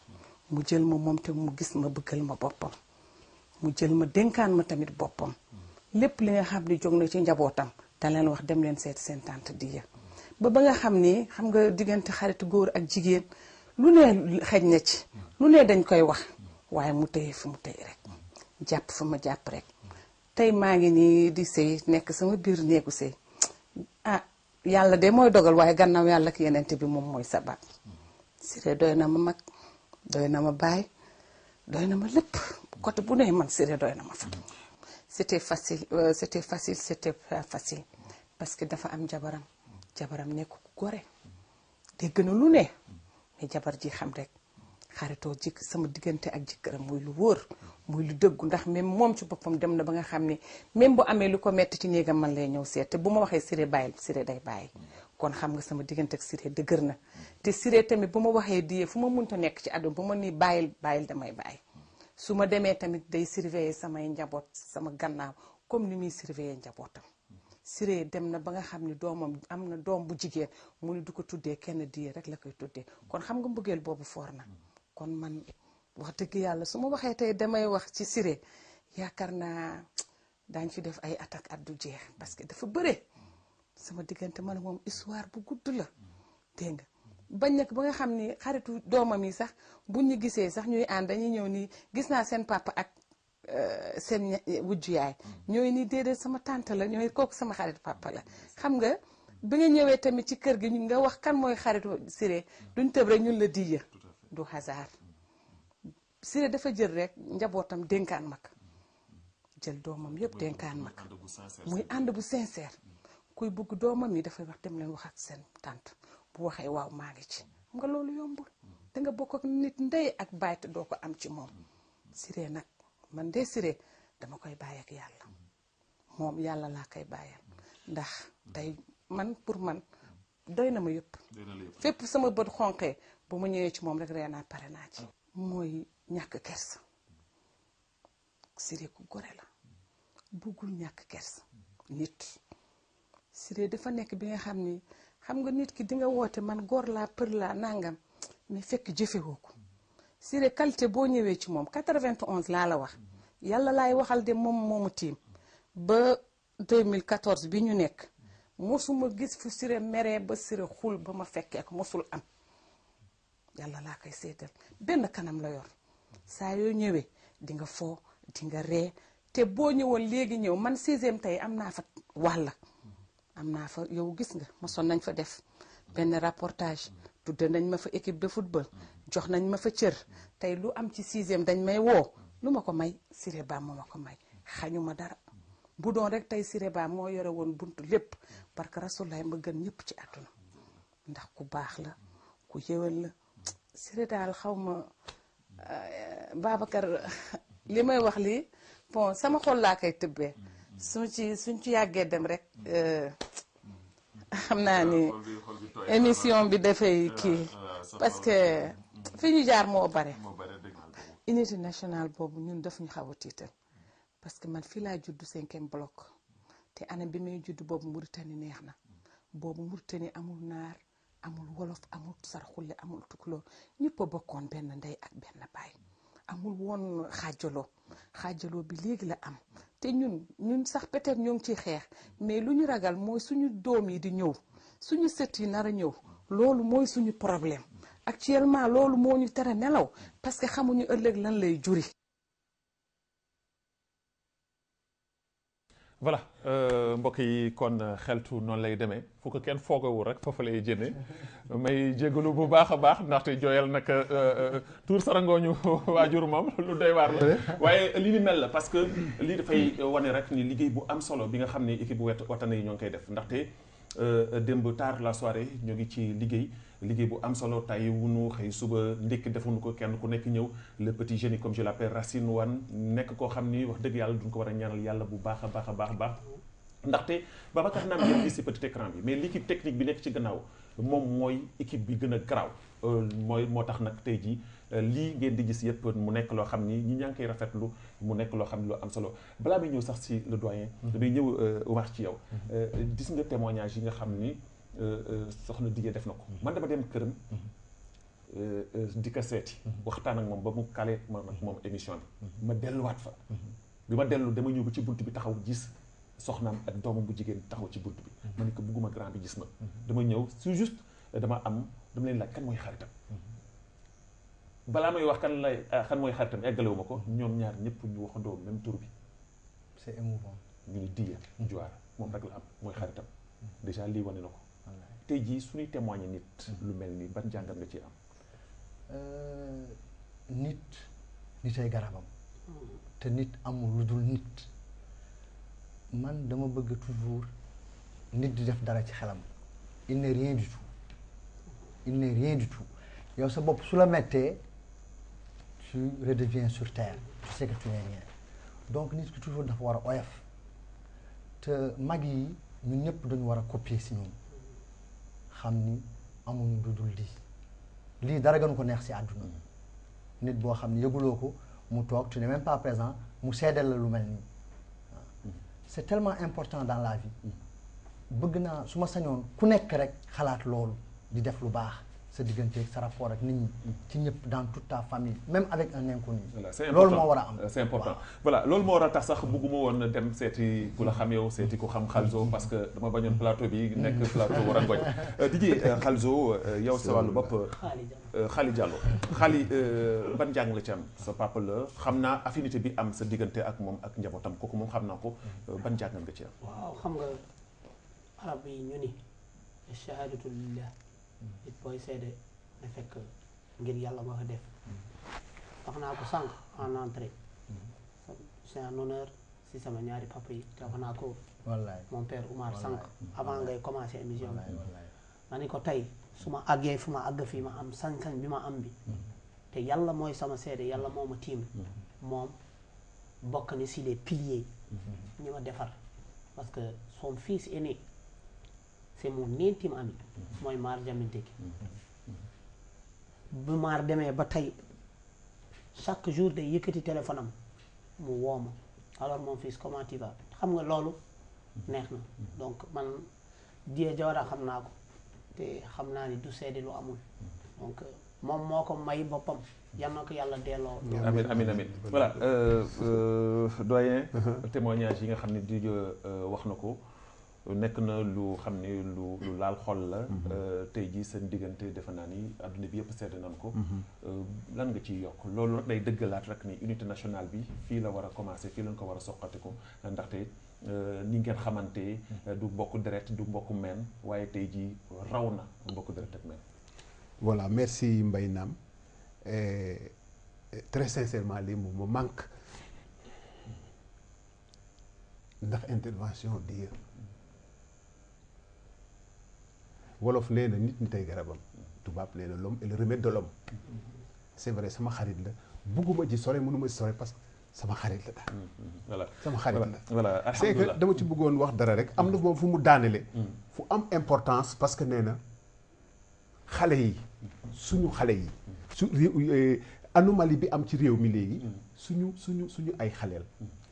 mu jël ma moom te mu gis ma bëggal ma boppam mu jël ma dénkaan ma tamit boppam lépp li nga xam ni jóg na ci njabootam da leen wax dem leen seeti seen tante Diya ba nga xam ni xam nga diggante xaritu góor ak jigéen lu ne xej na ci lu ne dañ koy wax waaye mu téye fi mu téye rek jàpp fa ma jàpp rek tey maa ngi nii di sëy nekk sama biir néegu sëy ah yàlla de mooy dogal waaye gannaaw yàlla ak yenente bi moom mooy sabab Siré doy na ma mag doy na ma baay doy na ma lépp côté bu ne man Siré doy na ma fa c'était pas facile parce que dafa am jabaram nekk ku gore dégg na lu ne mais jabar ji xam rek xaritoo jikk sama diggante ak jëkkëram muy lu wóor muy lu dëggu ndax même moom ci boppam dem na ba nga xam ni même bu amee lu ko metti ci néegam man lay ñëw seet te bu ma waxee Siré bàyyil Siré day bàyyi kon xam nga sama diggante ak Siré dëgër na te Siré tamit bu ma waxee diyee fu ma mënta nekk ci àdduna bu ma nii bàyyil damay bàyyi su ma demee tamit day surveiller samay njaboot sama gannaaw comme ni muy surveiller njabootam Siré dem na ba nga xam ni doomam am na doom bu jigéen mu ni du ko tuddee kenn Dieye rek la koy tuddee kon xam nga mbëggeel boobu foor na kon man wax dëgg yàlla su ma waxee tey damay wax ci Siré yaakaar naa daañ fi def ay attaque at du jeex parce que dafa bëre sama diggante man moom histoire bu gudd la dégg nga bañ nag ba nga xam ni xaritu doomam yi sax buñ ñu gisee sax ñuy ànd dañuy ñëw nii gis naa seen papa ak seen wujju yaay ñooy ni déedéet sama tante la ñooy kooku sama xarit papa la xam nga bi nga ñëwee tamit ci kër gi nga wax kan mooy xaritu Siré duñ tëb rek ñun la Dieye du hasard Siré dafa jël rek njabootam dénkaan mag jël doomam yëpp dénkaan mag muy ànd bu sincère kuy bëgg doomam yi dafay wax dem leen wax ak seen tante bu waxee waaw maa ngi ci xam nga loolu yombul danga bokk ak nit ndey ak baay te doo ko am ci moom Siré nag man de Siré dama koy bàyyi ak yàlla moom yàlla laa koy bàyyal ndax tey man pour man doy na ma yëpp fépp sama bët xonqee bu ma ñëwee ci moom rek ree naa pare naa ci mooy ñàkk kersa Siré ku gore la buggul ñàkk kersa nit Siré dafa nekk bi nga xam ni xam nga nit ki di nga woote man góor laa për laa nangam mais fekk jëfewoo ko Siré qualité boo ñëwee ci moom 91 laa la wax yàlla laay waxal de moom moomu tiim ba 2014 bi ñu nekk mosuma gis fu Siré meree ba Siré xul ba ma fekkee ko mosul am yàlla laa koy seetal benn kanam la yor saa yoo ñëwee di nga foo di nga ree te boo ñëwoon léegi ñëw man 6e tey am naa fa wàlla am naa fa yow gis nga mosoon nañ fa def benn reportage tudde nañ ma fa équipe de football jox nañ ma fa cër tey lu am ci 6e dañ may woo lu ma ko may Siré Ba moo ma ko may xañu ma dara bu doon rek tey Siré Ba moo yore woon buntu lépp parce que rasulaay ma gën ñëpp ci àdduna ndax ku baax la ku yëwal la Siré daal xaw ma Babacar li may wax lii bon sama xol laa koy tëbbee suñ ci yàggee dem rek xam naa ni émission bi dafay kii parce que fi ñu jaar moo bare unité nationale boobu ñun daf ñu xaw a tiital parce que man fii laa juddu 5e bloc te année bi may juddu boobu Mauritanie neex na boobu Mauritanie amul naar amul wolof amul sarxulle amul tukulóor ñëpp a bokkoon benn ndey ak benn baay amul woon xaajaloo bi léegi la am te ñun sax peut-être ñoo ngi ciy xeex mais lu ñu ragal mooy suñu doom yi di ñëw suñu sët yi nar a ñëw loolu mooy suñu problème actuellement loolu moo ñu tere nelaw parce que xamuñu ëllëg lan lay juri. voilà mbokk yi kon xeltu noonu lay demee fu ko kenn foogawul rek foofu lay jënee may jégalu bu baax a baax ndaxte jooyal nag tuur sarangooñu waajur moom lu doy waar la waaye li ni mel la parce que lii dafay wane rek ni liggéey bu am solo bi nga xam ne équipe bu Watana yi ñoo ngi koy def ndaxte démb tard la soirée ñoo ngi ci liggéey bu am solo tay wunu xëy suba ndékki defuñu ko kenn ku nekk ñëw le petit génie comme je l'appelle Racine Wane nekk koo xam ni wax dëgg yàlla duñ ko war a ñaanal yàlla bu baax a baax a baax a baax ndaxte Babacar naam ngeen gis ci petit écran bi mais l'équipe technique bi nekk ci gannaaw moom mooy équipe bi gën a garaaw moo tax nag tey jii lii ngeen di gis yëpp mu nekk loo xam ni ñi ñaa ngi koy rafetlu mu nekk loo xam ni lu am solo balaa may ñëw sax si le doyen damay ñëw wax ci yow gis nga témoignage yi nga xam ni soxna Dieye def na ko man dama dem këram di ko seeti waxtaan ak moom ba mu kale ma nag moom émission bi ma delluwaat fa bi ma dellu dama ñëw ba ci bunt bi taxaw gis soxnaam ak doomam bu jigéen taxaw ci bunt bi ma ne ko bugguma grand bi gis ma dama ñëw c'est juste dama leen laaj kan mooy xaritam balaa may wax kan mooy xaritam eggalewu ma ko ñoom ñaar ñëpp ñu waxandoo même tur bi c'est émouvant ñu ni Dieye Diouara moom rek la am mooy xaritam déjà lii wane na ko tey jii suñuy témoigner nit lu mel nii ban jàngat nga ci am nit ay garabam te nit amul lu dul nit man dama bëgg toujours nit di def dara ci xelam il n'est rien du tout yow sa bopp su la mettee tu redeviens sur terre tu sais que tu n'es rien donc nit ki toujours dafa war a oyof te mag yi ñun ñëpp dañu war a copier si ñun xam ni amuñu lu dul lii dara gënu ko neex si àdduna nit boo xam ne yëguloo ko mu toog tu n'es même pas présent mu seedeel la lu mel nii c'est tellement important dans la vie bëgg naa su ma sañoon ku nekk rek xalaat loolu di def lu baax sa diggante sa rapport ak nit ñi ci ñëpp dans toute ta famille même avec un inconnu. voilà c'est important loolu moo war a am. c'est important voilà loolu moo war a tax sax bëgguma woon dem seeti ku la xam yow seeti ku xam Khalzo parce que dama bañoon plateau bi nekk plateau war a ngoñ DJ Khalzo yow sa wàllu bopp Khali Diallo Khali ban jàng la ci am sa papa la xam naa affinité bi am sa diggante ak moom ak njabootam kooku moom xam naa ko ban jàng nga ci am. waaw xam nga arab yi ñu ni shahadatu lillah it booy seede na fekk ngir yàlla moo ko def wax naa ko sànq en entrée c'est un honneur si sama ñaari papa yi te wax naa ko wallaay mon père Oumar sànq avant ngay commencer émission bi ma ni ko tey su ma àggee fu ma àgg fii ma am sañ-sañ bi ma am bi te yàlla mooy sama seede yàlla moo ma tiim moom bokk ni si les piliers ñi ma defar parce que son fils aîné c'est mon intime ami mooy Maar Jaminteki bu Maar demee ba tey chaque jour day yëkkati téléphone am mu woo ma alors mon fils comment tu vas xam nga loolu neex na donc man Dié Jawara xam naa ko te xam naa ni du seede lu amul donc moom moo ko may boppam yal na ko yàlla delloo. amiin amiin amiin voilà doyen témoignage yi nga xam ne di wax na ko nekk na lu xam ne lu laal xol la tey jii seen diggante defe naa ni adduna bi yëpp sedd nañ ko lan nga ciy yokk loolu rek day dëggalaat rek ni unité nationale bi fii la war a commencer fii lañ ko war a soqati ko ndaxte ni ngeen xamante du bokk deret du bokk meen waaye tey jii raw na bokk deret ak meen. Voilà, merci Mbaye Nam. Très sincèrement, les mots me manquent. Ndax intervention di wolof nee na nit ñi tey garabam tubaab nee na l'homme est le remède de l'homme. C'est vrai sama xarit la bugguma ci sore mënuma ci sore parce que sama xarit la daal. voilà sama xarit la. voilà c'est que dama ci bëggoon wax dara rek am na moom fu mu daanele fu am importance parce que nee na xale yi suñu xale yi su anomalie bi am ci réew mi léegi suñu ay xaleel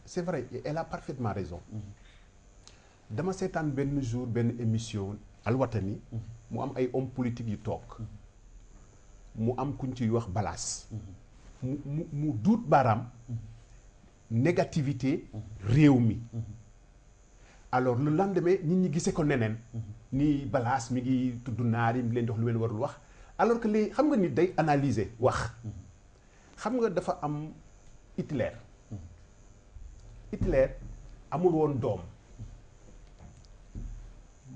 c'est vrai elle a parfaitement raison dama seetaan benn jour benn émission Alwatani mu am ay hommes politiques yu toog mu am kuñ ciy wax balaas mu duut baaraam négativité réew mi alors le lendemain nit ñi gisee ko neneen ni balaas mi ngi tudd naar yi mi leen dox lu leen warul wax alors que léegi xam nga nit day analyser wax xam nga dafa am Hitler amul woon doom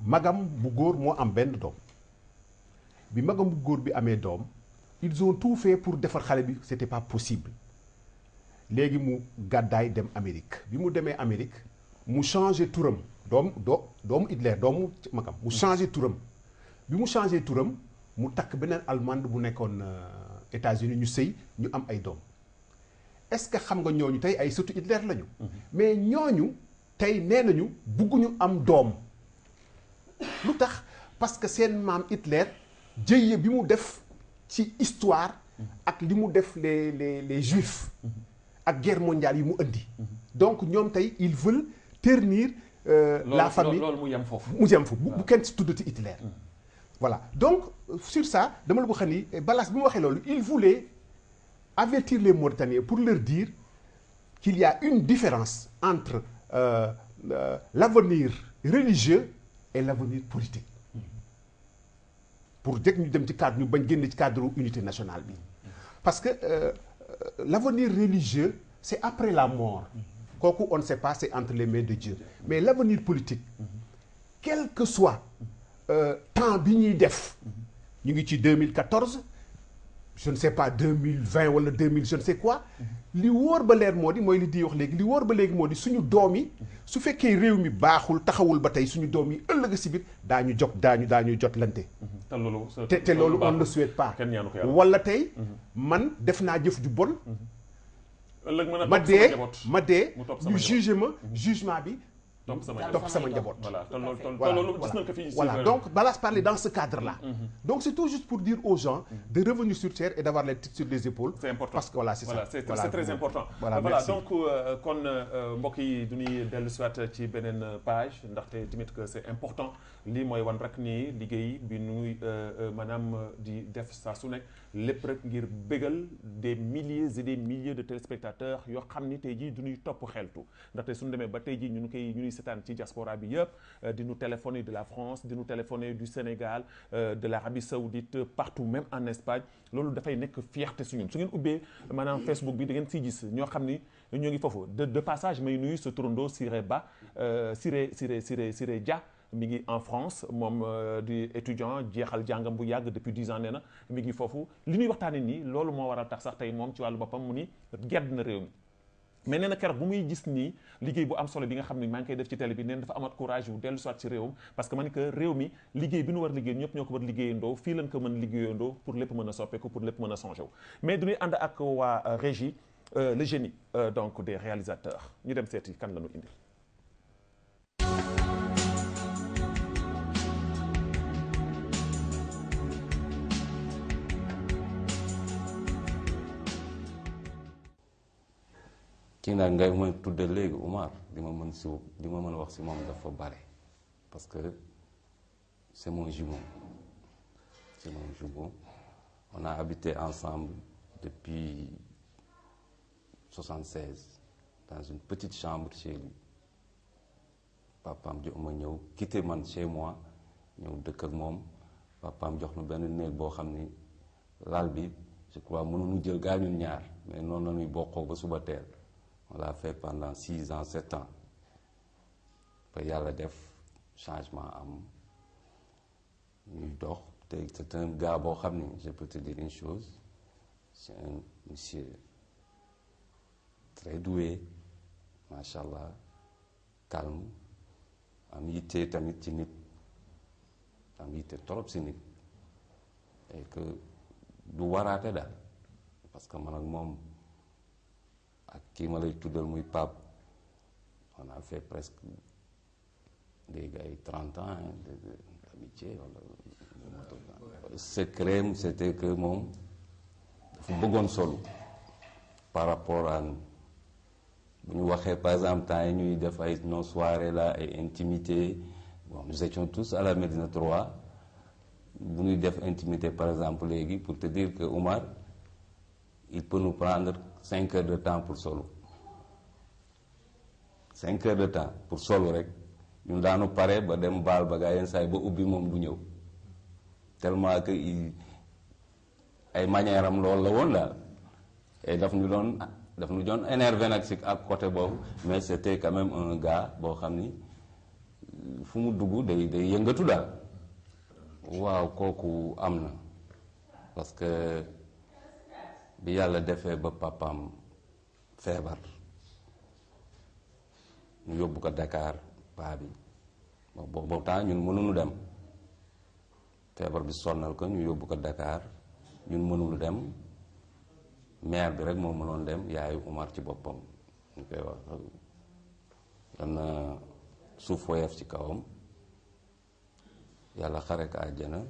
magam bu góor moo am benn doom bi magam bu góor bi amee doom ils ont tout fait pour defar xale bi c'était pas possible léegi mu gàddaay dem Amérique bi mu demee Amérique mu changé turam doomu Hitler doomu magam mu changé turam bi mu changé turam mu takk beneen allemande bu nekkoon États-Unis ñu sëy ñu am ay doom est-ce que xam nga ñooñu tey ay sëtu Hitler lañu mais ñooñu tey nee nañu bugguñu am doom lu tax parce que seen maam Hitler jëye bi mu def ci histoire ak li mu def les juifs ak guerre mondiale yi mu indi donc ñoom tey ils veulent ternir la famille loolu mu yem foofu bu kenn si tuddati Hitler voilà donc sur ça dama la ko xam ni Balaas bi mu waxee loolu il voulait avertir les Mauritaniens pour leur dire qu'il y a une différence entre l'avenir religieux et l'avenir politique pour dégg ñu dem ci cadre ñu bañ génn ci cadre unité nationale bi parce que l'avenir religieux c'est après la mort kooku on ne sait pas c'est entre les mains de Dieu mais l'avenir politique quel que soit temps bi ñuy def ñu ngi ci 2014 je ne sais pas 2020 wala 2000 je ne sais quoi li wóor ba leer moo di mooy li di wax léegi li wóor ba léegi moo di suñu doom yi su fekkee réew mi baaxul taxawul ba tey suñu doom yi ëllëg si biir daañu jotlante te loolu on ne souhaite pas wala tey man def naa jëf ju bon ma dee ñu jugé ma jugement bi topp sama topp sama njaboot. voilà te Voilà, loolu gis nañ ko fii voilà. Donc Balas parlait dans ce cadre-là. Donc c'est tout juste pour dire aux gens de revenir sur terre et d'avoir les têtes sur les épaules. c'est important Parce que voilà, c'est voilà, ça. c'est Voilà, très important. Voilà, voilà merci. donc kon mbokk yi du ñuy dellu si waat ci beneen page ndaxte tamit que c'est important lii mooy wan rek ni liggéey bi nuy maanaam di def saa su nekk lépp rek ngir bégal des milliers et des milliers de téléspectateurs yoo xam ni tey jii du ñuy topp xeltu ndaxte suñu demee ba tey jii ñu ñuy seetaan ci diaspora bi yëpp di ñu téléphoner de la France di ñu téléphoner du Sénégal de l'Arabie Saoudite partout même en Espagne loolu dafay nekk fierté su ñun su ngeen ubbee maanaam Facebook bi da ngeen siy gis ñoo xam ni ñoo ngi foofu de passage may nuyu sa turandoo Siré Ba Siré Dia mi ngi en France moom di étudiant jeexal jàngam bu yàgg depuis 10 ans nee na mi ngi foofu li ñuy waxtaanee nii loolu moo waral tax sax tey moom ci wàllu boppam mu ni gedd na réew mi mais nee na keroog bu muy gis nii liggéey bu am solo bi nga xam ne maa ngi koy def ci télé bi nee na dafa amat courage yu dellu soit ci réewam parce que ma ni que réew mi liggéey bi nu war liggéey ñëpp ñoo ko war liggéeyandoo fii lañ ko mën liggéeyandoo pour lépp mën a soppeeku pour lépp mën a changé wu mais du ñuy ànd ak waa régie le génie donc des réalisateurs ñu dem seeti kan la ñu indi. kii nag ngay ma tudde léegi Oumar li ma mën wax si moom dafa bare parce que c'est mon jumeau on a habité ensemble depuis 76 dans une petite chambre chez lui papaam jox ma ñëw quitté man chez moi ñëw dëkk ak moom papaam jox na benn néeg boo xam ni lal bi je crois mënuñu jël gaa ñun ñaar mais noonu la ñuy bokkoo ba suba teel. On l'a fait pendant 6 ans 7 ans ba yàlla def changement am ñuy dox te c'est un gars boo xam ni je peux te dire une chose c'est un monsieur très doué macha allah calme am yitte tamit ci nit am yitte trop si nit et que du waraate daal parce que man ak moom. ak kii ma lay tuddal muy Pape on a fait presque léegi ay 30 ans d'amitié wala secret c'était que moom dafa bëggoon solu par rapport à bu ñu waxee par exemple temps yi ñuy def ay nos soirées là ay intimité bon nous étions tous à la Médina 3 bu ñuy def intimité par exemple léegi pour te dire que Oumar il peut nous prendre 5 heures de temps pour solo 5 heures de temps pour solo rek ñun daanu pare ba dem baal ba gaa yenn saa yi ba ubbi moom du ñëw tellement que ay manière am loolu la woon daal et daf ñu doon énervé nag si ak côté boobu mais c'était quand même un gars boo xam ni fu mu dugg day yëngatu daal waaw kooku am na parce que bi yàlla defee ba papaam feebar ñu yóbbu ko Dakar paa bi boobu temps ñun mënuñu dem feebar bi sonnal ko ñu yóbbu ko Dakar ñun mënuñu dem maire bi rek moo mënoon dem yaayu Oumar ci boppam ñu koy wax yal na suuf woyof ci kawam yàlla xare ko àjjana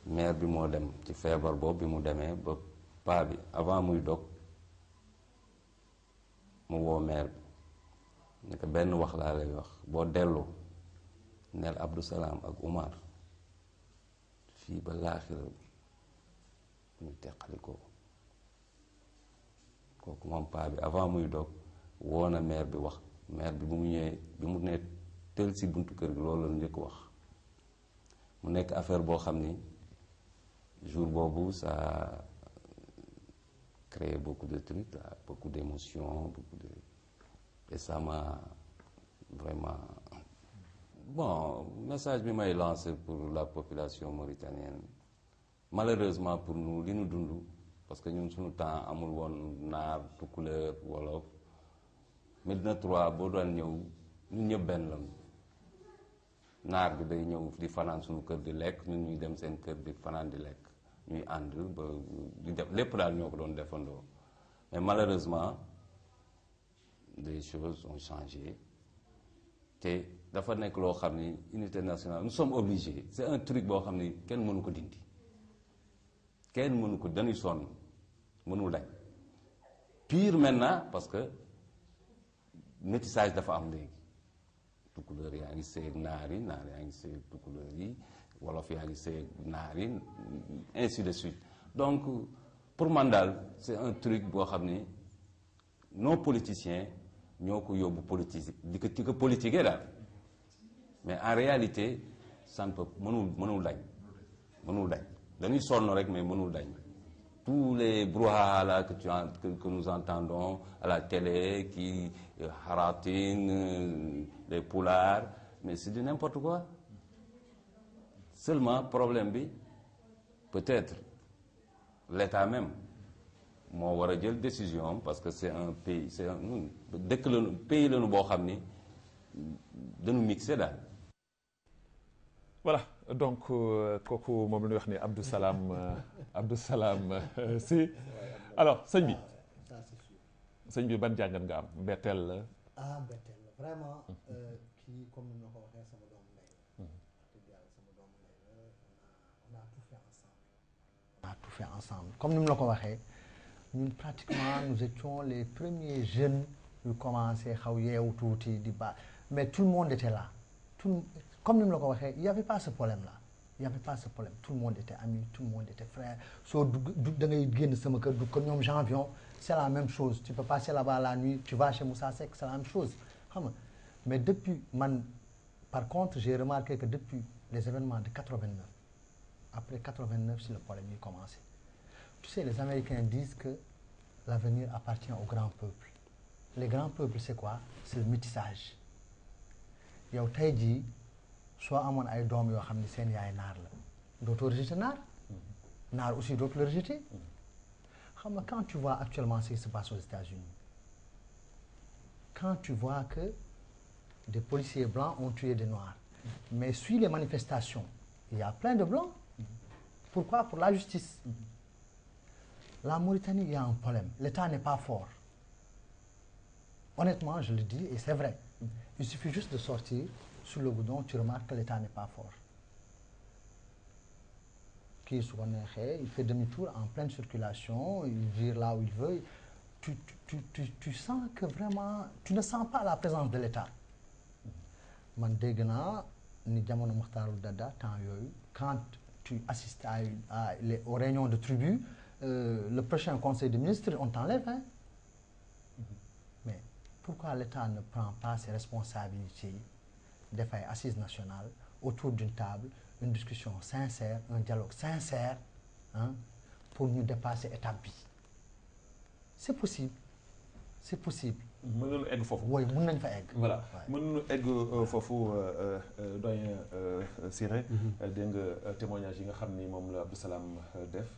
maire bi moo dem ci feebar boobu bi mu demee ba paa bi avant muy dog mu woo maire bi ne ko benn wax laa lay wax boo dellu neel Abdou Salam ak Oumar fii ba laaxira ñu teqali ko kooku moom paa bi avant muy dog woo na maire bi wax maire bi bu mu ñëwee bi mu ne tel si buntu kër gi loolu la njëkk wax mu nekk affaire boo xam ni jour boobu ça a créé beaucoup de trucs là, beaucoup d'émotions et ça m'a vraiment bon message bi may lancé pour la population mauritanienne malheureusement pour nous li ñu dund parce que ñun suñu temps amul woon naar tukuleur wolof Médina 3 boo doon ñëw ñun ñëpp benn lañu naar bi day ñëw di fanaan suñu kër di lekk ñun ñuy dem seen kër di fanaan di lekk ñuy ànd ba di def lépp daal ñoo ko doon defandoo mais malheureusement les choses ont changé te dafa nekk loo xam ni unité nationale nous sommes obligés c'est un truc boo xam ni kenn mënu ko dindi kenn mënu ko dañuy sonn mënul dañ pire maintenant parce que métissage dafa am léegi tukulóor yaa ngi seeg naar yaa ngi seeg tukulóor yi wolof yaa ngi seeg naar yi ainsi de suite donc pour man daal c'est un truc boo xam ni nos politiciens ñoo ko yóbbu politique di ko politiquer daal mais en réalité ça ne peut mënul dañ dañuy sonn rek mais mënul dañ tous les brouhaha là que nous entendons à la télé qui haratin les poulards mais c'est du n'importe quoi seulement problème bi peut-être l'État même moo war a jël décision parce que c'est un pays c'est un dëkk la pays lañu boo xam ni dañu mixé daal. voilà donc kooku moom la ñuy wax ni Abdou Salam Sy alors sëñ bi ban jàngat nga am mbetteel la. mbetteel la vraiment kii comme ni ma ko waxee sama doomu ndey la. dëgg yàlla sama doomu ndey la on a tout fait ensemble. on a tout fait ensemble comme ni mu la ko waxee ñun pratiquement nous étions les premiers jeunes yu commencé xaw yeewu tuuti di ba mais tout le monde était là comme ni mu la ko waxee il y avait pas ce problème là il y avait pas ce problème tout le monde était ami tout le monde était frère soo da ngay génn sama kër du ko ñoom Janvion c'est la même chose tu peux passer là-bas la nuit tu vas chez Moussa Seck c'est la même chose xam nga mais depuis par contre j'ai remarqué que depuis les événements de 89 après 89 c'est le problème yi commencé tu sais les Américains disent que l'avenir appartient au grand peuple les grands peuples c'est quoi c'est le métissage yow tey jii soo amoon ay doom yoo xam ne seen yaay naar la dootoo rejeter naar aussi dootu la rejeter xam nga quand tu vois actuellement ce qui se passe aux États-Unis quand tu vois que des policiers blancs ont tué des noirs mais suit les manifestations il y a plein de blancs pourquoi pour la justice la Mauritanie il y a un problème l'État n'est pas fort honnêtement je le dis et c'est vrai il suffit juste de sortir sur le goudron tu remarques que l'État n'est pas fort kii su ko neexee il fait demi-tour en pleine circulation il vire là où il veut tu sens que vraiment tu ne sens pas la présence de l'État man dégg naa ni jamono Mokhtarou Dada temps yooyu quand tu assistes aux réunions de tribu le prochain conseil des ministres on t'enlève hein mais pourquoi l'État ne prend pas ses responsabilités def ay assises nationales autour d'une table une discussion sincère un dialogue sincère hein pour ñu dépasser étape bi c'est possible mën nañu egg foofu. oui mën nañu fa egg. voilà mën nañu egg foofu doyen Siré. dégg nga témoignage yi nga xam ni moom la Abdou Salam def.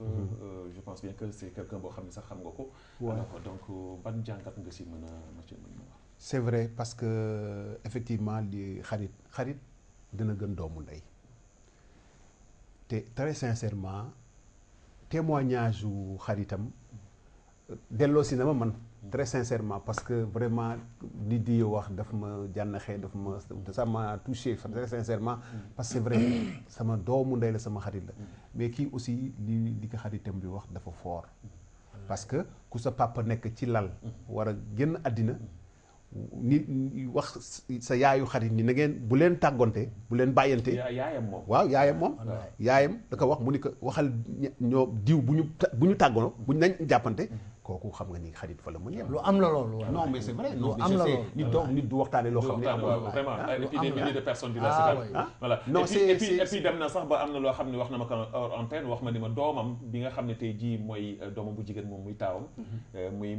je pense bien que c'est quelqu'un boo xam ni sax xam nga ko. waaw donc ban jàngat nga si mën a wax. c'est vrai parce que effectivement li xarit dina gën doomu ndey te très sincèrement témoignage yu xaritam delloo si na ma man. très sincèrement parce que vraiment li di wax daf ma jànnaxee ça m'a touché très sincèrement parce que c'est vrai sama doomu ndey la sama xarit la mais kii aussi li ko xaritam bi wax dafa fort parce que ku sa papa nekk ci lal war a génn àddina ni wax sa yaayu xarit ni na ngeen bu leen tàggonte bu leen bàyyante yaayam moom waaw yaayam da ko wax mu ni ko waxal ñoo diw bu ñu tàggono bu ñu nañ jàppante kooku xam nga ni xarit fa la mu yem. lu am la loolu. non mais c'est vrai. lu am la loolu nit du waxtaane loo xam ne amul. vraiment et puis des milliers de personnes di la seetaan. voilà non et puis dem na sax ba am na loo xam ne wax na ma ko hors antenne wax ma ni ma doomam bi nga xam ne tey jii mooy doomam bu jigéen moom muy taawam. muy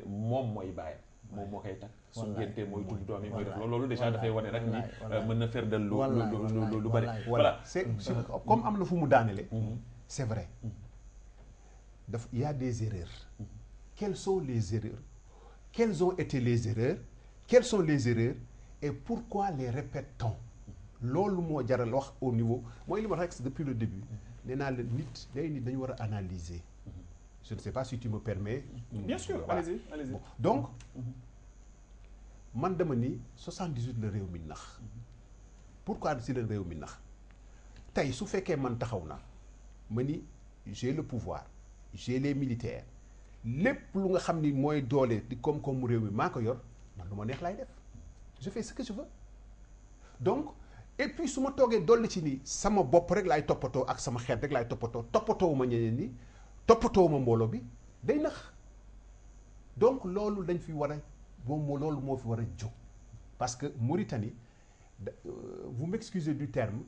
moom mooy baayam. moom moo koy takk su ngénte mooy tudd doom yi mooy def loolu déjà dafay wane rek ni mën na ferdal lu bari. voilà c'est comme am na fu mu daanele. c'est vrai. Il y a des erreurs. Quelles sont les erreurs? Quelles ont été les erreurs? Quelles sont les erreurs? Et pourquoi les répète-t-on? Loolu moo jaral wax au niveau mooy li ma wax depuis le début. nee naa la nit dañu war a analyser. je ne sais pas si tu me permets. bien sûr allez-y. Donc man dama ni 78 la réew mi nax pourquoi si la réew mi nax tey su fekkee man taxaw na ma ni j'ai le pouvoir j'ai les militaires lépp lu nga xam ni mooy doole di koom-koomu réew mi maa ko yor man lu ma neex laay def je fais ce que je veux donc et puis su ma toogee dolli ci ni sama bopp rek laay toppatoo ak sama xeet rek laay toppatoo ma ñeneen ñi toppatoo ma mbooloo bi day nax donc loolu dañ fi war a loolu moo fi war a jóg parce que Mauritanie vous m'excusez du terme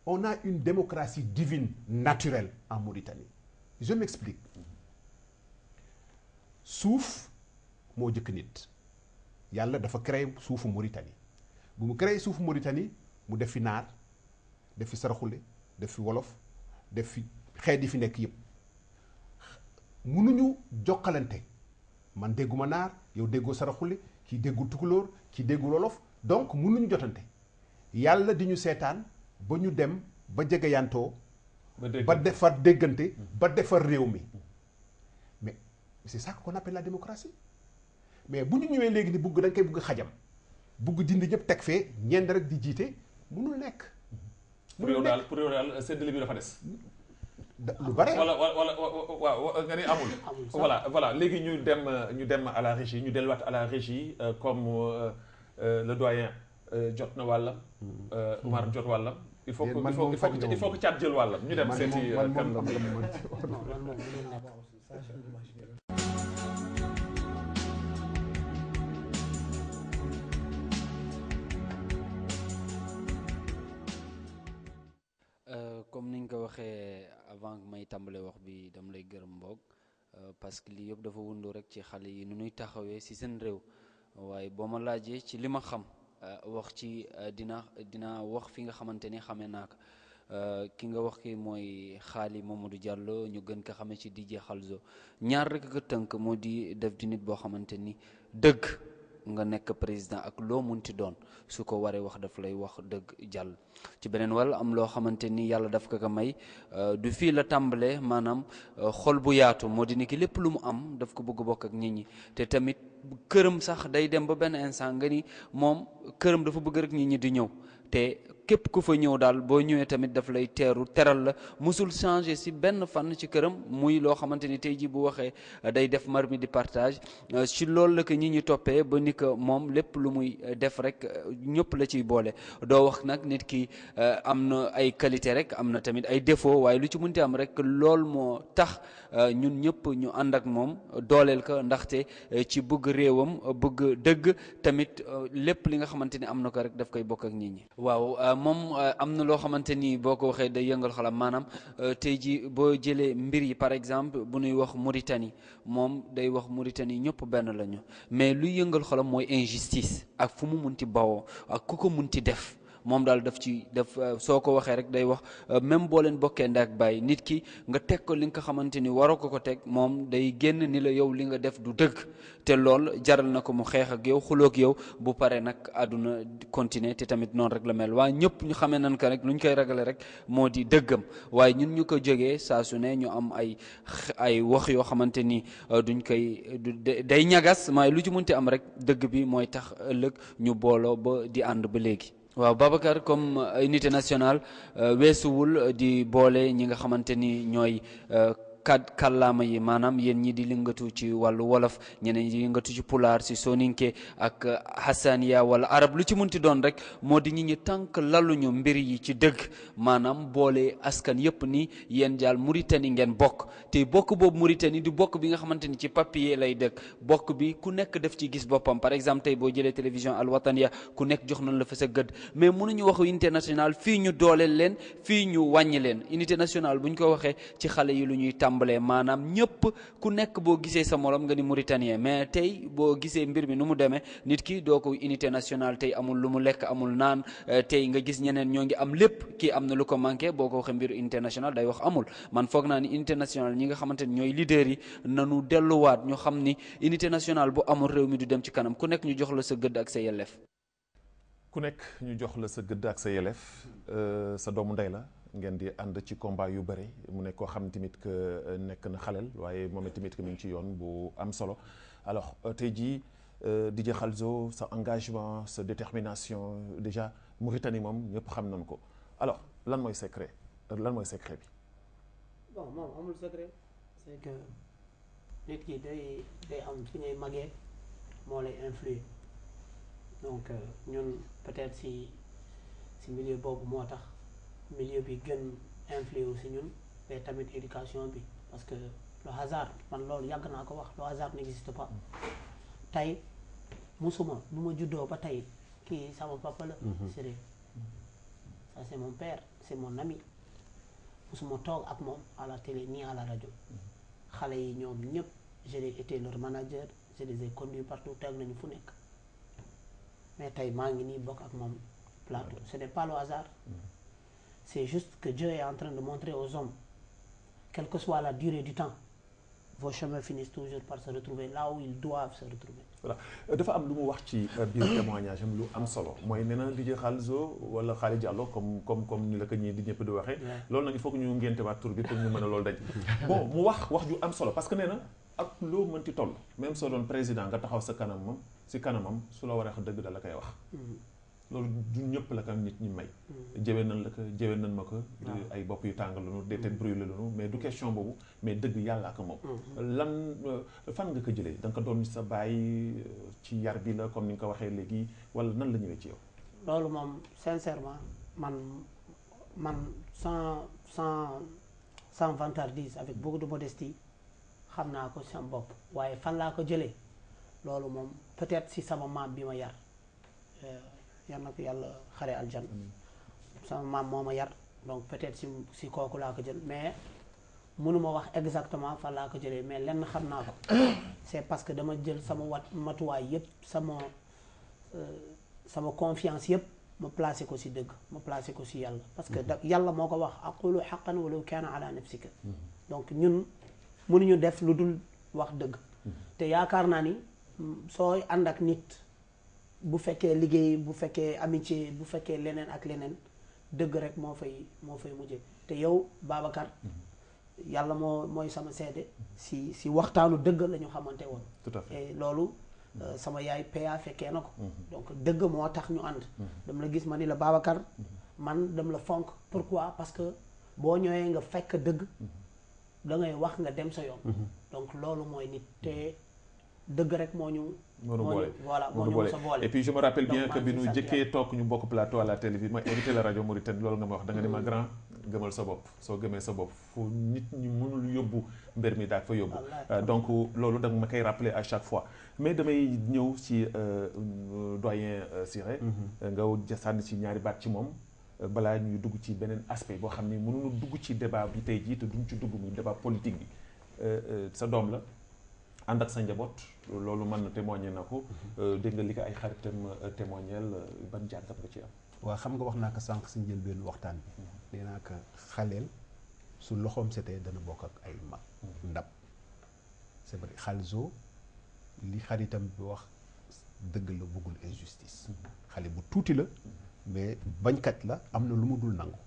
on a une démocratie divine naturelle en Mauritanie je m'explique suuf moo jëkk nit yàlla dafa créé suufu Mauritanie bu mu créé suufu Mauritanie mu def fi naar def fi saraxule def fi wolof def fi xeet yi fi nekk yëpp mënuñu jokkalante man dégguma naar yow déggoo saraxule kii déggul tukulóor kii déggul wolof donc mënuñu jotante yàlla di ñu seetaan ba ñu dem ba jegeyantoo ba defar déggante ba defar réew mi mais c'est ça qu'on appelle la démocratie mais bu ñu ñëwee léegi ni bugg dañ koy bugg xajam bugg dindi ñëpp teg fee ñenn rek di jiite mënul nekk. pour yow daal séddale bi dafa des. lu bare wala waaw nga ni amul. voilà léegi ñu dem à la régie ñu delluwaat à la régie comme le doyen jot na wàllam. Oumar jot wàllam. il faut que Thiat jël wàllam ñu dem seeti kan la comme niñ ko waxee avant may tàmbale wax bi dama lay gërëm mboog parce que lii yëpp dafa wundu rek ci xale yi nu ñuy taxawee ci seen réew waaye boo ma laajee ci li ma xam wax ci dina wax fi nga xamante ni xamee naa ko ki nga wax ki mooy Xaali Mamadou Diallo ñu gën ko xamee ci DJ Khalzo ñaar rek nga tënk moo di def di nit boo xamante ni dëgg nga nekk président ak loo munti doon su ko waree wax daf lay wax dëgg jàll ci beneen wàll am loo xamante ni yàlla daf ko may du fii la tàmbalee maanaam xol bu yaatu moo di ni ki lépp lu mu am daf ko bëgg bokk ak nit ñi te tamit këram sax day dem ba benn instant nga ni moom këram dafa bëgg rek nit ñi di ñëw te képp ku fa ñëw daal boo ñëwee tamit daf lay teral la musul changer si benn fànn ci këram muy loo xamante ni tey jii bu waxee day def marmi di partage ci loolu la ko ñi ñi toppee ba ni ko moom lépp lu muy def rek ñëpp la ciy boole doo wax nag nit ki am na ay qualité rek am na tamit ay défaut waaye lu ci mënti am rek lool moo tax ñun ñëpp ñu ànd ak moom dooleel ko ndaxte ci bëgg réewam bëgg dëgg tamit lépp li nga xamante ni am na ko rek daf koy bokk ak nit ñi waaw moom am na loo xamante ni boo ko waxee day yëngal xalam maanaam tey ji boo jëlee mbir yi par exemple bu ñuy wax Mauritanie moom day wax Mauritanie ñëpp benn lañu mais luy yëngal xalam mooy injustice ak fu mu munti bawoo ak ku ko munti def moom daal daf soo ko waxee rek day wax même boo leen bokkee ndey ak bàyyi nit ki nga teg ko li nga xamante ni waroo ko teg moom day génn ni la yow li nga def du dëgg te lool jaral na ko mu xeex ak yow xuloo ak yow bu paree nag àdduna continuer te tamit noonu rek la mel waaye ñëpp ñu xamee nan ko rek lu ñu koy ragale rek moo di dëggam waaye ñun ñu ko jógee saa su ne ñu am ay wax yoo xamante ni duñ koy day ñagas waaye lu ci munti am rek dëgg bi mooy tax ëllëg ñu booloo ba di ànd ba léegi. waaw Babacar comme unité nationale weesuwul di boole ñi nga xamante ni ñooy kàllaama yi maanaam yéen ñi di lëngatu ci wàllu wolof ñeneen ñi di lëngatu ci pulaar si soninke ak hasaniya wala arab lu ci munti doon rek moo di ñi tànk laluñu mbir yi ci dëgg maanaam boole askan yëpp ni yéen daal Mauritanie ngeen bokk te bokk boobu Mauritanie du bokk bi nga xamante ni ci papier lay dëkk bokk bi ku nekk def ci gis boppam par exemple tey boo jëlee télévision Al Wataniya ku nekk jox nañ la fa sa gëdd mais mënuñu wax unité nationale fii ñu dooleel leen fii ñu wàññi leen unité nationale bu ñu ko waxee ci xale yi lu ñuy tàmbalee maanaam ñëpp ku nekk boo gisee sa morom nga ni Mauritanien mais tey boo gisee mbir mi nu mu demee nit ki doo ko unité nationale tey amul lu mu lekk amul naan tey nga gis ñeneen ñoo ngi am lépp kii am na lu ko manqué boo ko waxee mbir unité nationale day wax amul man foog naa ni unité nationale ñi nga xamante ni ñooy leader yi nanu delluwaat ñu xam ni unité nationale bu amul réew mi du dem ci kanam ku nekk ñu jox la sa gëdd ak sa yelleef ku nekk ñu jox la sa gëdd ak sa yelleef sa doomu ndey la ngeen di ànd ci combat yu bëri mu nekk koo xam tamit que nekk na xaleel waaye moom tamit que mi ngi ci yoon bu am solo alors tey jii Didier Khalzo sa engagement sa détermination déjà Mauritanie moom ñëpp xam nañ ko alors lan mooy secret bi. bon moom amul secret c'est que nit ki day am fi ngay magee moo lay influer donc ñun peut-être si milieu boobu moo tax milieu bi gën influer aussi ñun mais tamit éducation bi parce que le hasard man loolu yàgg naa ko wax le hasard n'existe pas tey musuma bu ma juddoo ba tey kii sama papa la Siré ça c'est mon père c'est mon ami musuma toog ak moom à la télé ni à la rajo xale yi ñoom ñëpp j'ai été leur manager je les ai conduits partout teg nañu fu nekk mais tey maa ngi nii bokk ak moom plateau ce n'est pas le hasard c'est juste que Dieu est en train de montrer aux hommes quelle que soit la durée du temps vos chemins finissent toujours par se retrouver là où ils doivent se retrouver. Voilà dafa am lu mu wax ci biir témoignage am lu am solo mooy nee na Didier Khalzo wala Khali Diallo comme ni la ko ñii di ñëpp di waxee. loolu nag il faut que ñu ngénte waat tur bi pour ñu mën a loolu dañ. bon mu wax ju am solo parce que nee na ak loo mënti toll même soo doon président nga taxaw sa kanamam si kanamam su la waree wax dëgg da la koy wax. loolu du ñëpp la ko nit ñi may. jëwee nañ la ko jëwee nañ ma ko. ay bopp yu tàng lañu des têtes brûlées lañu mais du question boobu mais dëgg yàllaa ko moom. lan fan nga ko jëlee da nga ko doon sa baay ci yar bi la comme ni nga ko waxee léegi wala nan la ñëwee ci yow. loolu moom sincèrement man sans vantardise avec beaucoup de modestie xam naa ko sama bopp waaye fan laa ko jëlee loolu moom peut-être si sama maam bi ma yar. yal na ko yàlla xare aljan sama maam moo ma yar donc peut-être si kooku laa ko jël mais mënuma wax exactement fan laa ko jëlee mais lenn xam naa ko c'est parce que dama jël sama matuwaay yëpp sama confiance yëpp ma placé ko si dëgg ma placé ko si yàlla parce que yàlla moo ko wax aqulu haqqan walaw kaana ala nafsika donc ñun mënuñu def lu dul wax dëgg te yaakaar naa ni sooy ànd ak nit bu fekkee liggéey bu fekkee amitié bu fekkee leneen ak leneen dëgg rek moo fay mujjee te yow Babacar yàlla mooy sama seede si waxtaanu dëgg la ñu xamante woon. tout à fait et loolu sama yaay PA fekkee na ko. donc dëgg moo tax ñu ànd. dama la gis ma ni la Babacar man dama la fonk pourquoi parce que boo ñëwee nga fekk dëgg da ngay wax nga dem sa yoon. donc loolu mooy nit te dëgg rek moo ñu sa boole et puis je me rappelle bien que bi ñu jëkkee toog ñu bokk plateau à la télévision ma invité la rajo Mauritanie loolu nga ma wax da nga ne ma grand gëmal sa bopp soo gëmee sa bopp fu nit ñi mënul yóbbu mbir mi daal fa yóbbu donc loolu da nga ma koy rappeler à chaque fois mais damay ñëw ci doyen Siré nga sànni ci ñaari baat ci moom balaa ñuy dugg ci beneen aspect boo xam ne mënuñu dugg ci débat bi tey jii te duñ ci dugg muy débat politique bi sa doom la ànd ak sa njaboot loolu mën na témoigner na ko dégg nga li ko ay xaritam témoignel ban jàngat nga ci am. waaw xam nga wax naa ko sànq si njëlbéenu waxtaan bi. nee naa ko xaleel su loxoom setee dana bokk ak ay mag. ndab c'est vrai Khalzo li xaritam bi wax dëgg la bëggul injustice. xale bu tuuti la. mais bañkat la am na lu mu dul nangu.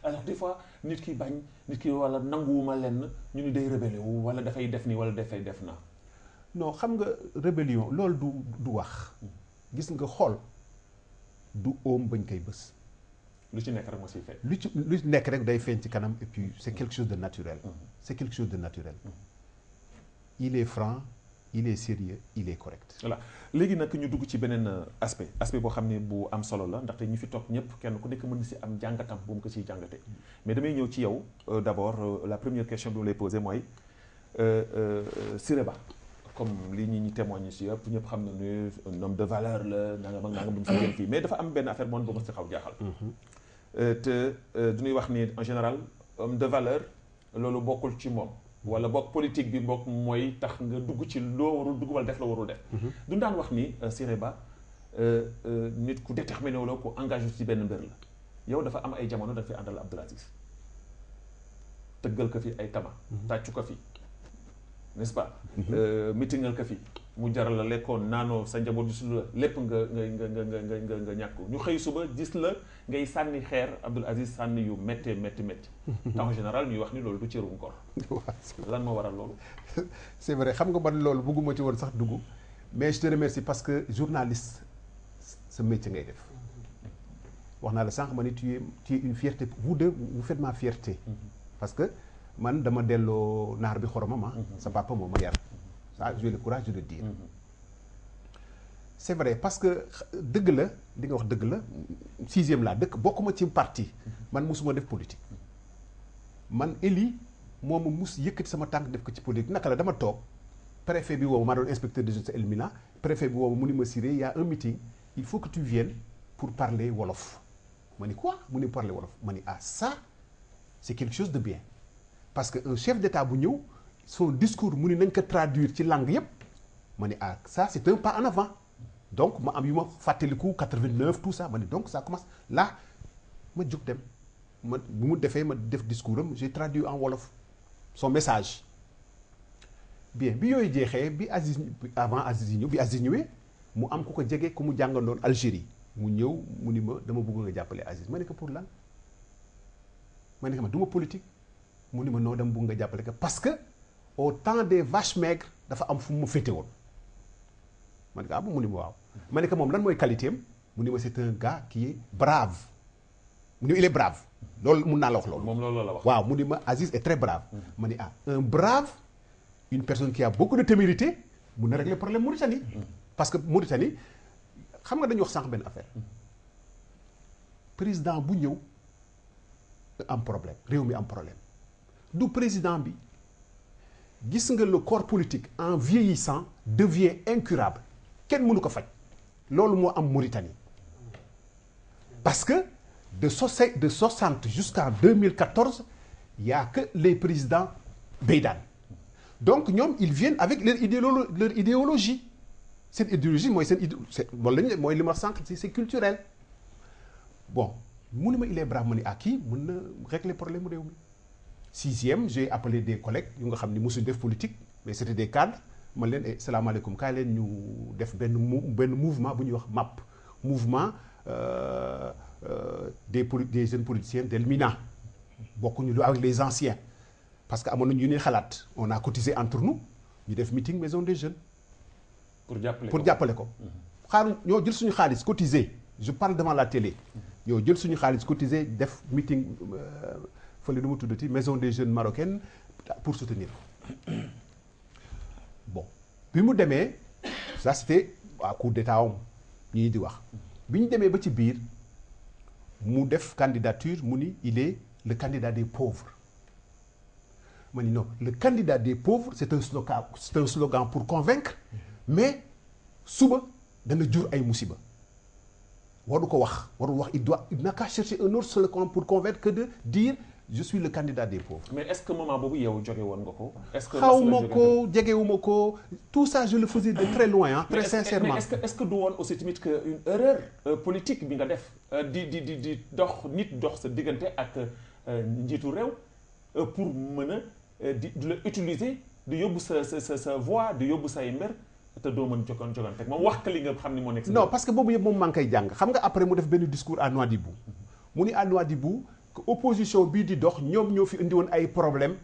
alors des fois nit ki bañ nit ki wala nanguwuma lenn ñu ni day rébellé wu wala dafay def nii wala dafay def na. non xam nga rébellion loolu du wax. gis nga xool du oom bañ koy bës. lu ci nekk rek moo siy feeñ. lu ci nekk rek day feeñ ci kanam et puis c'est quelque chose de naturel. c'est quelque chose de naturel. il est franc il est sérieux il est correct. voilà léegi nag ñu dugg ci beneen aspect boo xam ne bu am solo la ndaxte ñi fi toog ñëpp kenn ku nekk mën na si am jàngatam bu mu ko siy jàngate mais damay ñëw ci yow d'abord la première question bi mu lay posé mooy Siré Ba comme li ñi témoigné si yëpp ñëpp xam na ni un homme de valeur la nangam ak nangam bu ñu si jëm fii mais dafa am benn affaire moom ba ma si xaw jaaxal. te du ñuy wax ni en général homme de valeur loolu bokkul ci moom. wala bokk politique bi bokk mooy tax nga dugg ci loo warul dugg wala def la warul def. du daan wax ni Siré Ba nit ku déterminé wala ku engagé ci benn mbir la yow dafa am ay jamono dafa fi àndal Abdoul Aziz tëggal ko fi ay tama. tàccu ko fi n'est-ce pas. mitingal ko fi mu jaral la lekkoon naanoo sa njaboot gisul la lépp nga ñàkk ñu xëy suba gis la ngay sànni xeer Abdoul Aziz sànni yu métti. en général ñuy wax ni loolu du cëru ngor. lan moo waral loolu. c'est vrai xam nga man loolu bëgguma ci woon sax dugg mais je te remercie parce que journaliste ce métier ngay def wax naa la sànq ma ne tu es une fierté vous deux vous faites ma fierté parce que man dama delloo naar bi xoromam sa papa moo ma yar ça j'ai le courage de le dire c'est vrai parce que dëgg la li nga wax dëgg la 6e laa dëkk bokkuma ci parti man musuma def politique man Eli moo ma mus yëkkati sama tànk def ko ci politique naka la dama toog préfet bi woowu maa doon inspecteur de justice Elmina préfet bi woowu mu ni ma Siré y a un meeting il faut que tu viennes pour parler wolof ma ni quoi mu ni parler wolof ma ni ah ça c'est quelque chose de bien parce que un chef d'État bu ñëw son discours mu ni nañ ko traduire ci langue yépp ma ni ah ça c'est un pas en avant donc ma am yu ma fàttaliku 89 tout ça ma ni donc ça commence là ma jóg dem ma bu mu defee ma def discours am j'ai traduit en wolof son message bien bi yooyu jeexee bi Aziz avant Aziz yi ñëw bi Aziz ñëwee mu am ku ko jege ku mu jàngandoon Algérie mu ñëw mu ni ma dama bëgg nga jàppale Aziz ma ne ko pour lan ma ne ko du ma politique mu ni ma non dama bëgg nga jàppale ko parce que au temps des vaches maigres dafa am fu mu féete woon ma ne ko ah mu ni ma waaw ma ne ko moom lan mooy qualité am mu ni ma c'est un gars qui est brave mu ni il est brave loolu mun naa la wax loolu. moom loolu la wax. waaw mu ni ma Aziz est très brave. ma ni ah un brave une personne qui a beaucoup de témérité mun na régler problème Mauritanie. parce que Mauritanie xam nga dañu wax sànq benn affaire président bu ñëw am problème réew mi am problème du président bi gis nga le corps politique en vieillissant devient incurable kenn mënu ko faj loolu moo am Mauritanie parce que de 60 jusqu'en 2014 il y a que les présidents Beydane donc ñoom ils viennent avec leur idéologie cette idéologie mooy mooy li ma sànq c'est culturel bon mu ni ma il est brave ma ni ah kii mën na régler problème mu réew mi 6e j'ai appelé des collègues yu nga xam ni mosuñ def politique mais c'était des cadres man leen salaamaaleykum kaay leen ñu def benn mouvement bu ñuy wax MAP mouvement des jeunes politiciens d'Elmina bokkuñu lu avec les anciens parce que amoon nañu ñuy xalaat on a cotisé entre nous ñu def meeting maison des jeunes. pour jàppale ko xaaru ñoo jël suñu xaalis cotisé je parle devant la télé ñoo jël suñu xaalis cotisé def meeting fële nu mu tuddati maison des jeunes marocaines pour soutenir ko bon bi mu demee ça c'était à coup d'état am ñii di wax bi ñu demee ba ci biir mu def candidature mu ni il est le candidat des pauvres ma ni non le candidat des pauvres c'est un slogan pour convaincre mais suba dana jur ay musiba waru ko wax warul wax il n'a qu'à chercher un autre slogan pour convaincre que de dire je suis le candidat des pauvres. mais est-ce que moment boobu yow jóge woon nga ko. est-ce que xaw ma ko jegewuma ko tout ça je le faisais de très loin hein, très sincèrement. mais est-ce que du woon aussi tamit que une erreur politique bi nga def di dox nit dox sa diggante ak njiitu réew pour mën a di la utiliser di yóbbu sa voix di yóbbu say mbir te doo mën jogante moom wax ka li nga xam ni moo nekk. non parce que boobu yëpp moom maa ngi koy jàng xam nga après mu def benn discours à Nouadhibou mu ni à Nouadhibou que opposition bii di dox ñoom ñoo fi indi woon ay problème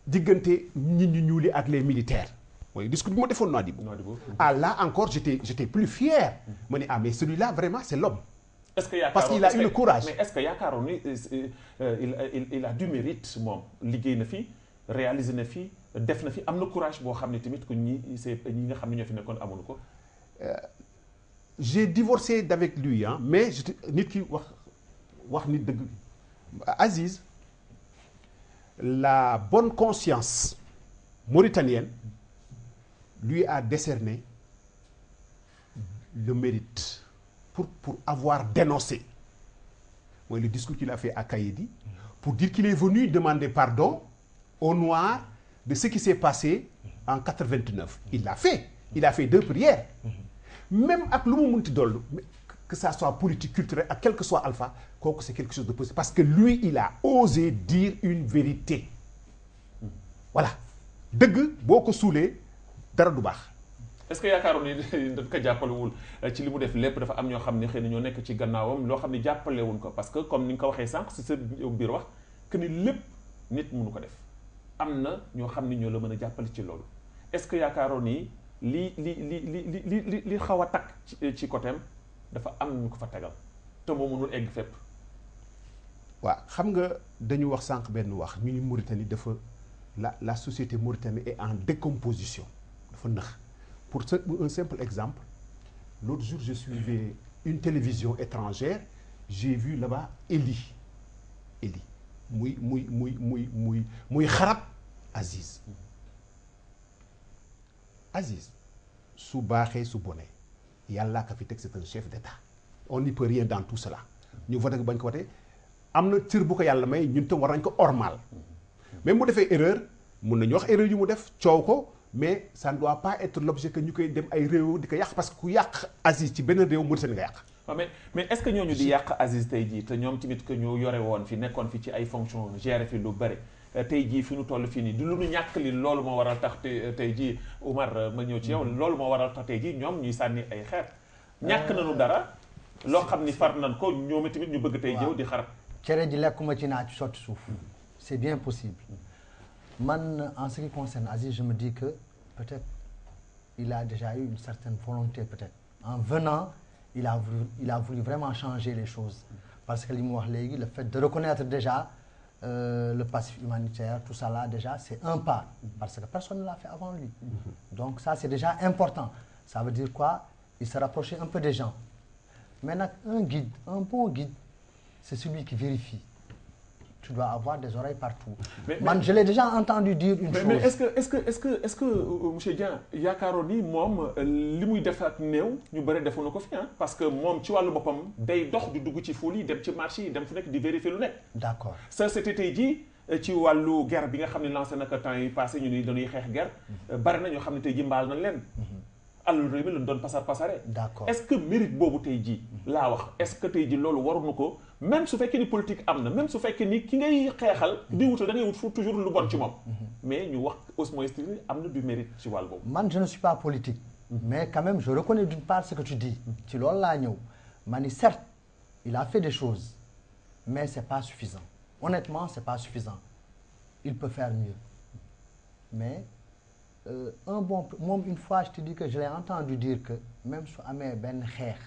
diggante nit ñu ñuuli ak les militaires mooy discours bi ma defoon Nouadhibou. ah là encore j'étais plus fier. ma ni ah mais celui-là vraiment c'est l'homme. est-ce que yaakaaroon parce qu'il a eu le courage. mais est-ce que yaakaaroon ni il a du mérite moom liggéey na fi réaliser na fi def na fi am na courage boo xam ne tamit que ñi nga xam ne ñoo fi nekkoon amuñu ko. j'ai divorcé d'avec lui hein mais nit ki wax nit dëgg Aziz la bonne conscience mauritanienne lui a décerné le mérite pour avoir dénoncé mooy le discours qu'il a fait à Kaïdi pour dire qu'il est venu demander pardon aux Noirs de ce qui s'est passé en 89 il l'a fait il a fait 2 prières même ak lu mu munti dollu que ça soit politique culturelle ak quel que soit alpha kooku c'est quelque chose de positif parce que lui il a osé dire une vérité voilà dëgg boo ko suulee dara du baax. est-ce que yaakaaroon ni dañ ko jàppalewul ci li mu def lépp dafa am ñoo xam ne xëy na ñoo nekk ci gannaawam loo xam ne jàppalewuñ ko parce que comme ni nga ko waxee sànq si sa biir wax que ni lépp nit mënu ko def am na ñoo xam ne ñoo la mën a jàppale ci loolu est-ce que yaakaaroon ni li xaw a takk ci côté am dafa am ñu ko fa tegal te moo mënul egg fépp. waaw xam nga dañu wax sànq benn wax ñu ni Mauritanie dafa la société mauritanienne est en décomposition dafa nëx pour un simple exemple l'autre jour je suivais une télévision étrangère j'ai vu là-bas Eli muy xarab Aziz su baaxee su bonee yàllaa ka fi teg c'est un chef d'État on n'y peut rien dans tout cela ñu voté ko bañ ko voté am na cër bu ko yàlla may ñun tam war nañ ko ormal même mu defee erreur mun nañu wax erreur yu mu def coow ko mais ça ne doit pas être l'objet que ñu koy dem ay réew di ko yàq parce que ku yàq Aziz ci benn réew Mauritanie nga yàq. waaw mais est-ce que ñooñu di yàq Aziz tey jii te ñoom tamit que ñu yore woon fi nekkoon fi ci ay fonctions gérer fi lu bëri tey jii fi ñu toll fii nii du lu ñu ñàkk li loolu moo waral tax tey jii Oumar ma ñëw ci yow loolu moo waral tax tey jii ñoom ñuy sànni ay xeer. ñàkk nañu dara loo xam ni far nañ ko ñoom tamit ñu bëgg tey jëw di xarab. cere ji lekkuma ci naa ci sotti suuf c'est bien possible man en ce qui concerne Aziz je me dis que peut-être il a déjà eu une certaine volonté peut-être en venant il a voulu vraiment changer les choses parce que li mu wax léegi le fait de reconnaître déjà le passif humanitaire tout ça là déjà c'est un pas parce que personne ne l'a fait avant lui donc ça c'est déjà important ça veut dire quoi il se rapprochait un peu des gens mais nag un bon guide c'est celui qui vérifie. Tu dois avoir des oreilles partout. Man, je l'ai déjà entendu dire une chose. Mais est-ce que monsieur Dieng yaakaaroon ni moom li muy def ak néew ñu bëri defuñu ko fi parce que moom ci wàllu boppam day dox di dugg ci foule yi dem ci marché yi dem fu nekk di vérifier lu nekk. D'accord. Ça c'était tey jii ci wàllu guerre bi nga xam ne lancé na ko temps yi passé ñu ni dañuy xeex guerre. bari na ñoo xam ne tey jii mbaal nañ leen. alal réew mi lañ doon pasare. D'accord. Est-ce que mérite boobu tey jii laa wax est-ce que tey jii loolu waruñu ko même su fekkee ni politique am na même su fekkee ni ki ngay xeexal di wutal da ngay wut fu toujours lu bon ci moom. mais ñu wax osmoestri am na du mérite ci wàll boobu. Man je ne suis pas politique. mais quand même je reconnais d'une part ce que tu dis. ci loolu laa ñëw ma ni certes il a fait des choses mais c'est pas suffisant honnêtement c'est pas suffisant il peut faire mieux mais. Moom une fois je te dis que je l'ai entendu dire que même su amee benn xeex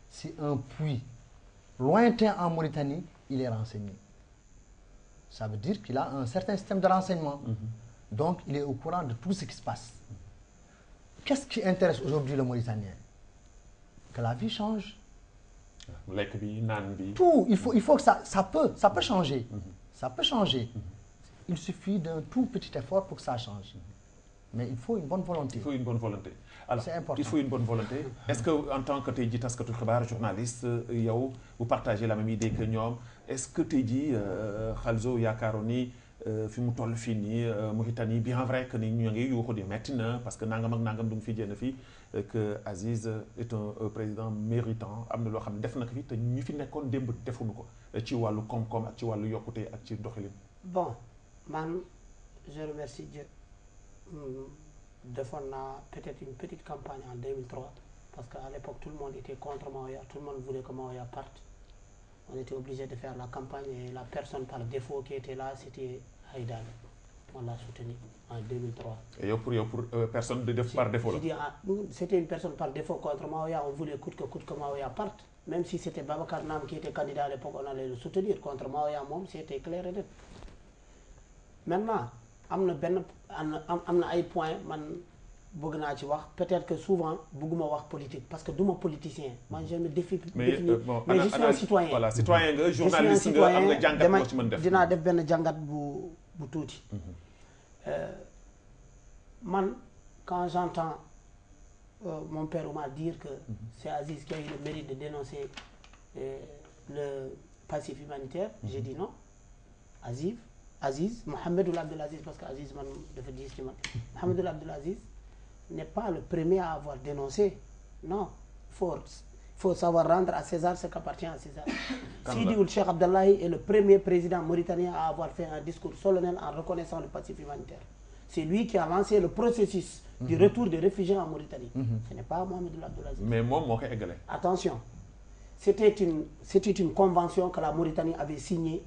si un puits lointain en Mauritanie il est renseigné ça veut dire qu'il a un certain système de renseignement donc il est au courant de tout ce qui se passe qu'est-ce qui intéresse aujourd'hui le Mauritanien que la vie change lekk bi naan bi tout il faut que ça peut changer ça peut changer il suffit d'un tout petit effort pour que ça change mais il faut une bonne volonté. Il faut une bonne volonté. Alors, c'est important. Il faut une bonne volonté. Est-ce que en tant que tey jii taskatu xibaar journaliste yow vous partagez la même idée que ñoom est-ce que tey jii Khalzo yaakaaroon ni fi mu toll fii nii Mauritanie bien vrai que ni ñu ngi yuuxu di metti na parce que nangam ak nangam du mu fi jénn fii que Aziz est un président méritant am na loo xam ne def na ko fi te ñu fi nekkoon démb defuñu ko ci wàllu koom-koom ak ci wàllu yokkute ak ci doxalin. Bon man je remercie Dieu. defoon naa peut-être une petite campagne en 2003 parce qu'à l'époque tout le monde était contre Maoya, tout le monde voulait que Maoya parte. On était obligé de faire la campagne et la personne par défaut qui était là c'était Haïdane. On l'a soutenu en 2003. Et pour personne par défaut là. C'était une personne par défaut contre Maoya, on voulait coûte que Maoya parte. Même si c'était Babacar Nam qui était candidat à l'époque, on allait le soutenir contre Maoya moom c'était clair et net. Maintenant am na ay points man bëgg naa ci wax peut-être que souvent bëgguma wax politique parce que du ma politicien man je me défie mais je suis un citoyen voilà citoyen nga journaliste nga am nga jàngat moo ci mën def dinaa def benn jàngat bu tuuti man quand j'entends mon père Oumar dire que c'est Aziz qui a eu le mérite de dénoncer le passif humanitaire j'ai dit non Aziz, Mohamed Ould Abdel Aziz, parce qu'Aziz, Mohamed Ould Abdel Aziz n'est pas le premier à avoir dénoncé. Non, il faut savoir rendre à César ce qu'appartient à César. Sidi Ould Cheikh Abdallahi est le premier président mauritanien à avoir fait un discours solennel en reconnaissant le passif humanitaire. C'est lui qui a lancé le processus du retour des réfugiés en Mauritanie. Ce n'est pas Mohamed Ould Abdel Aziz. Mais moi, je suis égalé. Attention, c'était une convention que la Mauritanie avait signée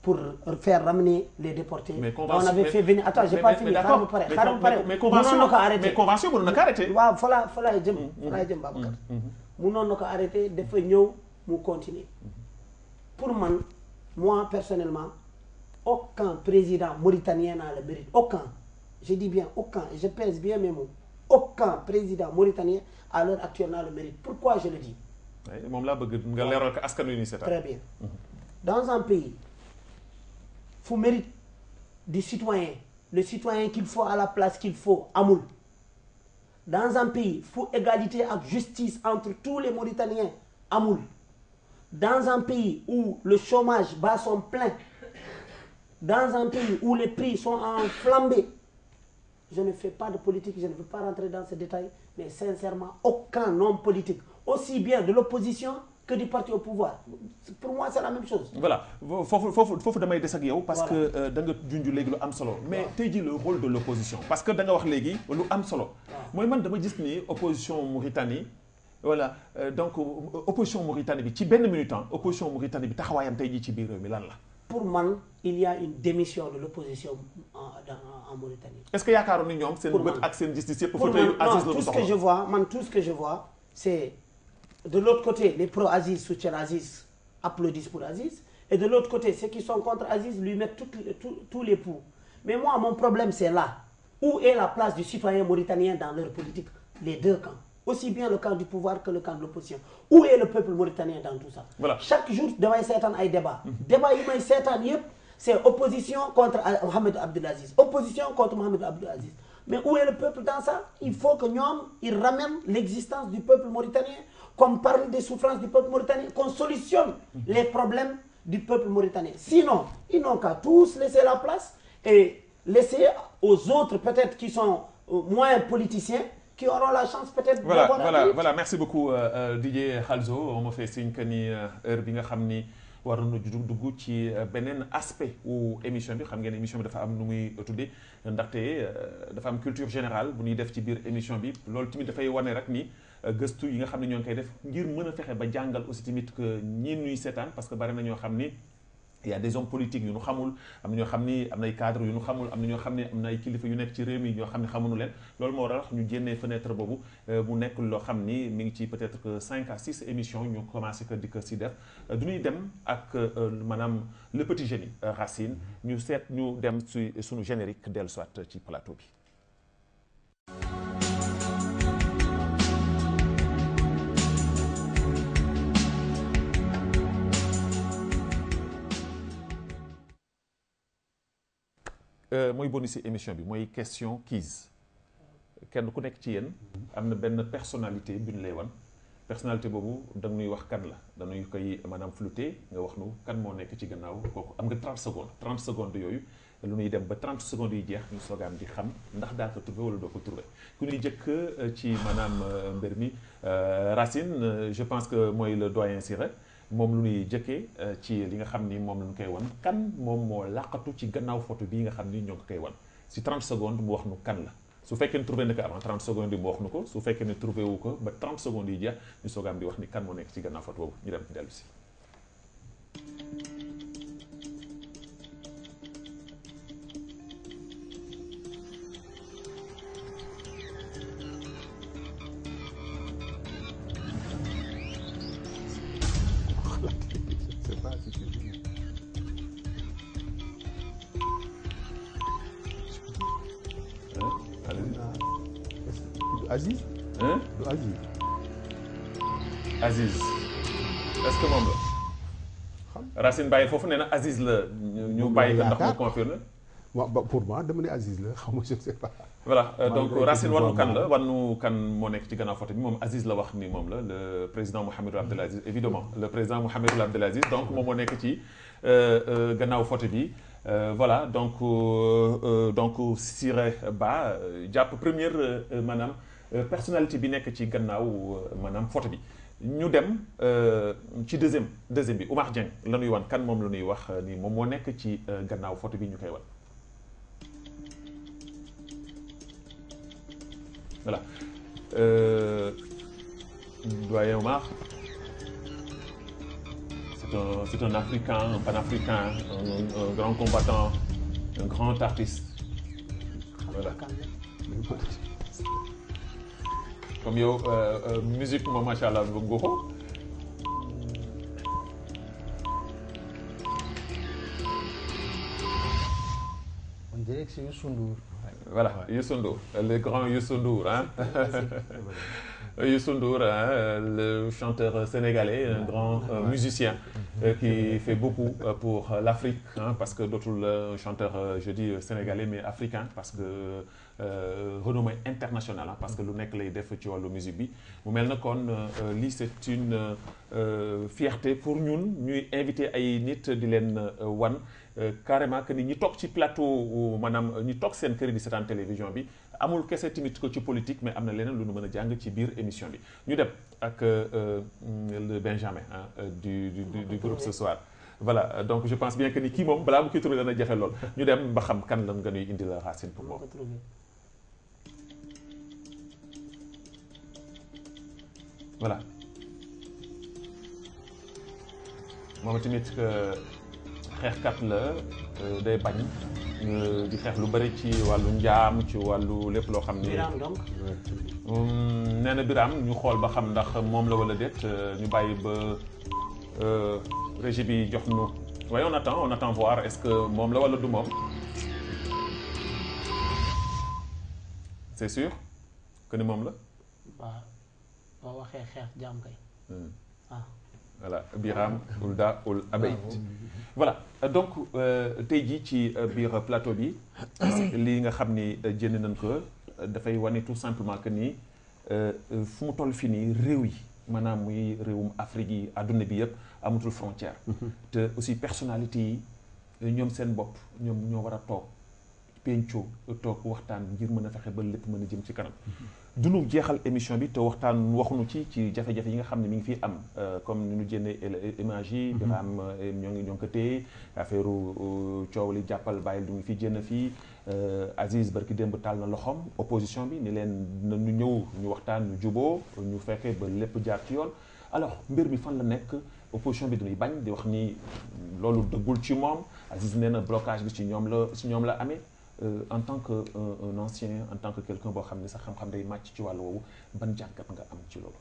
pour faire ramener les déportés. Mais on avait fait venir. Attends, j'ai pas fini. Mais convention mënoon na ko arrêté. waaw fa laay jëm Babacar. mënoon na ko arrêté dafa ñëw mu continuer. pour moi personnellement, aucun président mauritanien n'a le mérite. Aucun. Je dis bien aucun. Je pèse bien mes mots. Aucun président mauritanien à l'heure actuelle n'a le mérite. Pourquoi je le dis? Très bien. Dans un pays, il faut mérite du citoyen. Le citoyen qu'il faut à la place qu'il faut, Amoul. Dans un pays, il faut égalité et justice entre tous les Mauritaniens, Amoul. Dans un pays où le chômage bat son plein, dans un pays où les prix sont enflammés, je ne fais pas de politique, je ne veux pas rentrer dans ces détails, mais sincèrement, aucun homme politique, aussi bien de l'opposition que du parti au pouvoir. Pour moi, c'est la même chose. Voilà. Faut damay des ak yow parce que da nga junj léegi lu am solo. Mais tey jii le rôle de l'opposition. Parce que da nga wax léegi lu am solo. Mooy man dama gis ni opposition Mauritanie. Voilà donc opposition Mauritanie bi ci benn minute opposition Mauritanie bi taxawaayam tey jii ci biir réew mi lan la. Pour moi, il y a une démission de l'opposition en Mauritanie. Est-ce que yaakaaroon ni ñoom seen bët ak seen justice yëpp pour man tout ce que je vois, c'est de l'autre côté les pro-Aziz soutiennent Aziz, applaudissent pour Aziz, et de l'autre côté ceux qui sont contre Aziz lui mettent tous les poux. Mais moi, mon problème c'est là. Où est la place du citoyen mauritanien dans leur politique? Les deux camps. Aussi bien le camp du pouvoir que le camp de l'opposition. Où est le peuple mauritanien dans tout ça? Voilà. Chaque jour, damay seetaan ay débat. Débat yi may seetaan yëpp, c'est opposition contre Mohamed Abdelaziz. Opposition contre Mohamed Abdelaziz. Mais où est le peuple dans ça? Il faut que ñoom, ils ramènent l'existence du peuple mauritanien, qu'on parle des souffrances du peuple mauritanien, qu'on solutionne les problèmes du peuple mauritanien. Sinon, ils n'ont qu'à tous laisser la place et laisser aux autres peut-être qui sont moins politiciens, qui auront la chance peut-être voilà merci beaucoup Didier Khalzo on me fait signe que ni heure bi nga xam ni waroon na dugg ci beneen aspect wu émission bi xam ngeen émission bi dafa am nu muy tuddee ndaxte dafa am culture générale bu ñuy def ci biir émission bi loolu tamit dafay wane rek ni gëstu yi nga xam ne ñoo ngi koy def ngir mën a fexe ba jàngal aussi tamit que ñii nuy seetaan parce que bari na ñoo xam ni il y a des hommes politiques yu ñu xamul am na ñoo xam ni am na ay cadres yu ñu xamul am na ñoo xam ne am na ay kilifa yu nekk ci réew mi ñoo xam ne xamuñu leen loolu moo waral ñu génnee fenêtre boobu mu nekk loo xam ni mi ngi ci peut-être que 5 à 6 émissions ñu commencé que di ko si def du ñuy dem ak maanaam le petit génie Racine ñu seet ñu dem ci suñu générique dellu soit ci plateau bi. mooy bonus ci émission bi mooy question quiz kenn ku nekk ci yéen am na benn personnalité bu ñu lay wan personnalité boobu da ñuy wax kan la dañuy koy maanaam flouté nga wax nu kan moo nekk ci gannaaw kooku am nga 30 secondes yooyu lu ñuy dem ba 30 secondes yi jeex ñu soogaan di xam ndax daa ko trouvé wala doo ko trouvé ku ñuy jëkk ci maanaam mbir mi Racine je pense que mooy le doyen Siré moom lu ñuy jëkkee ci li nga xam ni moom lañu koy wan kan moom moo laqatu ci gannaaw photo bii nga xam ni ñoo ngi koy wan si 30 secondes mu wax nu kan la su fekkee ne trouvé na ko avant 30 secondes yi mu wax nu ko su fekkee ne trouvé wu ko ba 30 secondes yi jeex ñu soogaam di wax ni kan moo nekk ci gannaaw photo boobu ñu dem dellu si. Aziz. Hein? Aziz. Aziz est-ce que moom la. Racine bàyyi foofu nee na Aziz la ñu bàyyi ko ndax mu confirmé. pour moi dama ne Aziz la xam nga je ne sais pas. voilà donc Racine wanu kan la wanu kan moo nekk ci gannaaw photo bi moom Aziz la wax ni moom la le président Mohamed Abdelaziz évidemment le président Mohamed Abdelaziz donc moom moo nekk ci gannaaw photo bi. Voilà donc Siré Ba jàpp première maanaam personnalité bi nekk ci gannaaw maanaam photo bi ñu dem ci deuxième bi Oumar Dieng la ñuy wan kan moom la ñuy wax ni moom moo nekk ci gannaaw photo bi ñu koy wan voilà doyen Oumar c'est un Africain, un panafricain, un grand combattant, un grand artiste. Voilà. Comme yow musique moom macha allah bëgg nga ko. On dirait que c'est Youssou Ndour. Voilà, Youssou Ndour, le grand Youssou Ndour, hein. Youssou Ndour, hein, le chanteur sénégalais, un grand musicien qui fait beaucoup pour l'Afrique, hein, parce que d'autres chanteurs, je dis sénégalais, mais africains, parce que renommé international, hein, parce que lu nekk lay def ci wàllu musique bi mu mel na kon lii c'est une fierté pour ñun ñuy invité ay nit di leen wan carrément que ni ñi toog ci plateau maanaam ñi toog seen kër di seetaan télévision bi amul kese tamit ko ci politique mais am na leneen lu nu mën a jàng ci biir émission bi ñu dem ak le Benjamin du groupe ce soir. Voilà, donc je pense bien que ni kii moom balaa mu koy trouvé dana jafe lool ñu dem ba xam kan la nga ñuy indi la Racine pour moom. Voilà moom tamit xeexkat la day bañ di xeex lu bari ci wàllu njaam ci wàllu lépp loo xam ni. Birame donc. nee na Birame ñu xool ba xam ndax moom la wala déet ñu bàyyi ba régie bi jox nu. waaye on attend voir est-ce que moom la wala du moom. C'est sûr que ni moom la. waaw boo waxee xeex jaam kay. ah. voilà Birame Ould Abeid voilà donc tey jii ci biir plateau bi lii nga xam ni jënd nañ ko dafay wane tout simplement que ni fu mu toll fii nii réew yi maanaam muy réewum Afrique yi àdduna bi yëpp amatul frontière. te aussi personnalité yi ñoom seen bopp ñoom ñoo war a toog penco toog waxtaan ngir mën a fexe ba lépp mën a jëm ci kanam. du nu jeexal émission bi te waxtaan waxuñu ci jafe-jafe yi nga xam ne mi ngi fi am comme ni ñu jëndee image yi. Birame ñoo ngi ko téye affaire coow li jàppal bàyyil du ngi fi jënd fii Aziz barki démb taal na loxoom opposition bi ni leen nañu ñëw ñu waxtaan ñu juboo ñu fexe ba lépp jaar ci yoon. alors mbir mi fan la nekk opposition bi dañuy bañ di wax ni loolu dëggul ci moom Aziz nee na blocage bi ci ñoom la amee. En tant que un ancien en tant que quelqu'un boo xam ne sax xam-xam day màcc ci wàllu woowu ban jàngat nga am ci loolu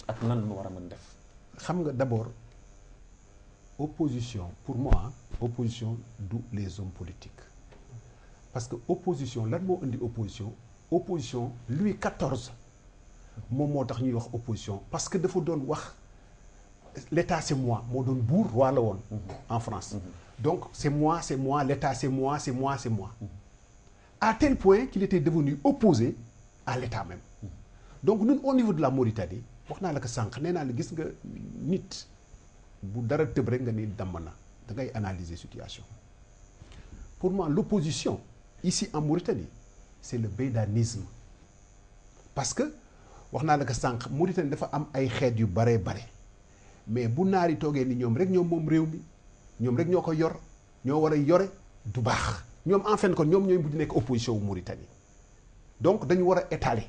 ak nan nu war a mën def. xam nga d'abord opposition pour moi opposition du les hommes politiques parce que opposition lan moo indi opposition Louis XIV moom moo tax ñuy wax opposition parce que dafa doon wax l'état c'est moi moo doon buur roi la woon en France. Donc, c'est moi, l'État, c'est moi. À tel point qu'il était devenu opposé à l'État même. Donc, nous, au niveau de la Mauritanie, wax naa la ko sànq nee naa la gis nga nit bu dara tëb rek nga ni damm na da ngay analyser situation. Pour moi, l'opposition, ici en Mauritanie, c'est le bédanisme. Parce que, wax naa la ko sànq, Mauritanie dafa am ay xeet yu bare. Mais bu naari toogee ni ñoom rek ñoom moom réew mi. ñoom rek ñoo ko yor ñoo war a yore du baax ñoom en fait kon ñoom ñooy mujj nekk opposition wu Mauritanie donc dañu war a étaler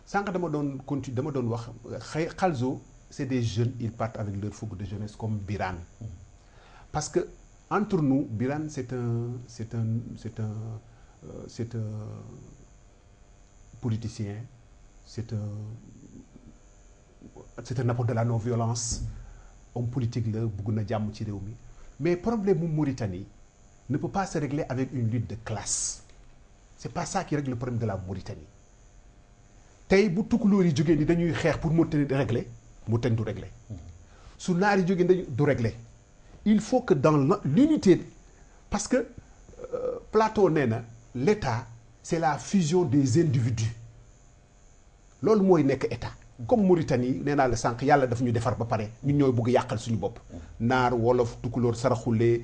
sànq dama doon wax Khalzo c'est des jeunes ils partent avec leur fougue de jeunesse comme Birane parce que entre nous Birane c'est un politicien c'est un apôtre de la non-violence. Homme politique la bëgg na jàmm ci réew mi mais problème mu Mauritanie ne peut pas se régler avec une lutte de classe c'est pas ça qui règle le problème de la Mauritanie tey bu tukulóor yi jógee ni dañuy xeex pour Mauritanie di régler Mauritanie du régler su naar yi jógee dañu du régler il faut que dans l'unité parce que Platon nee na l'État c'est la fusion des individus loolu mooy nekk État. Comme Mauritanie nee naa la sànq yàlla daf ñu defar ba pare ñun ñooy bëgg yàqal suñu bopp naar wolof tukulóor saraxule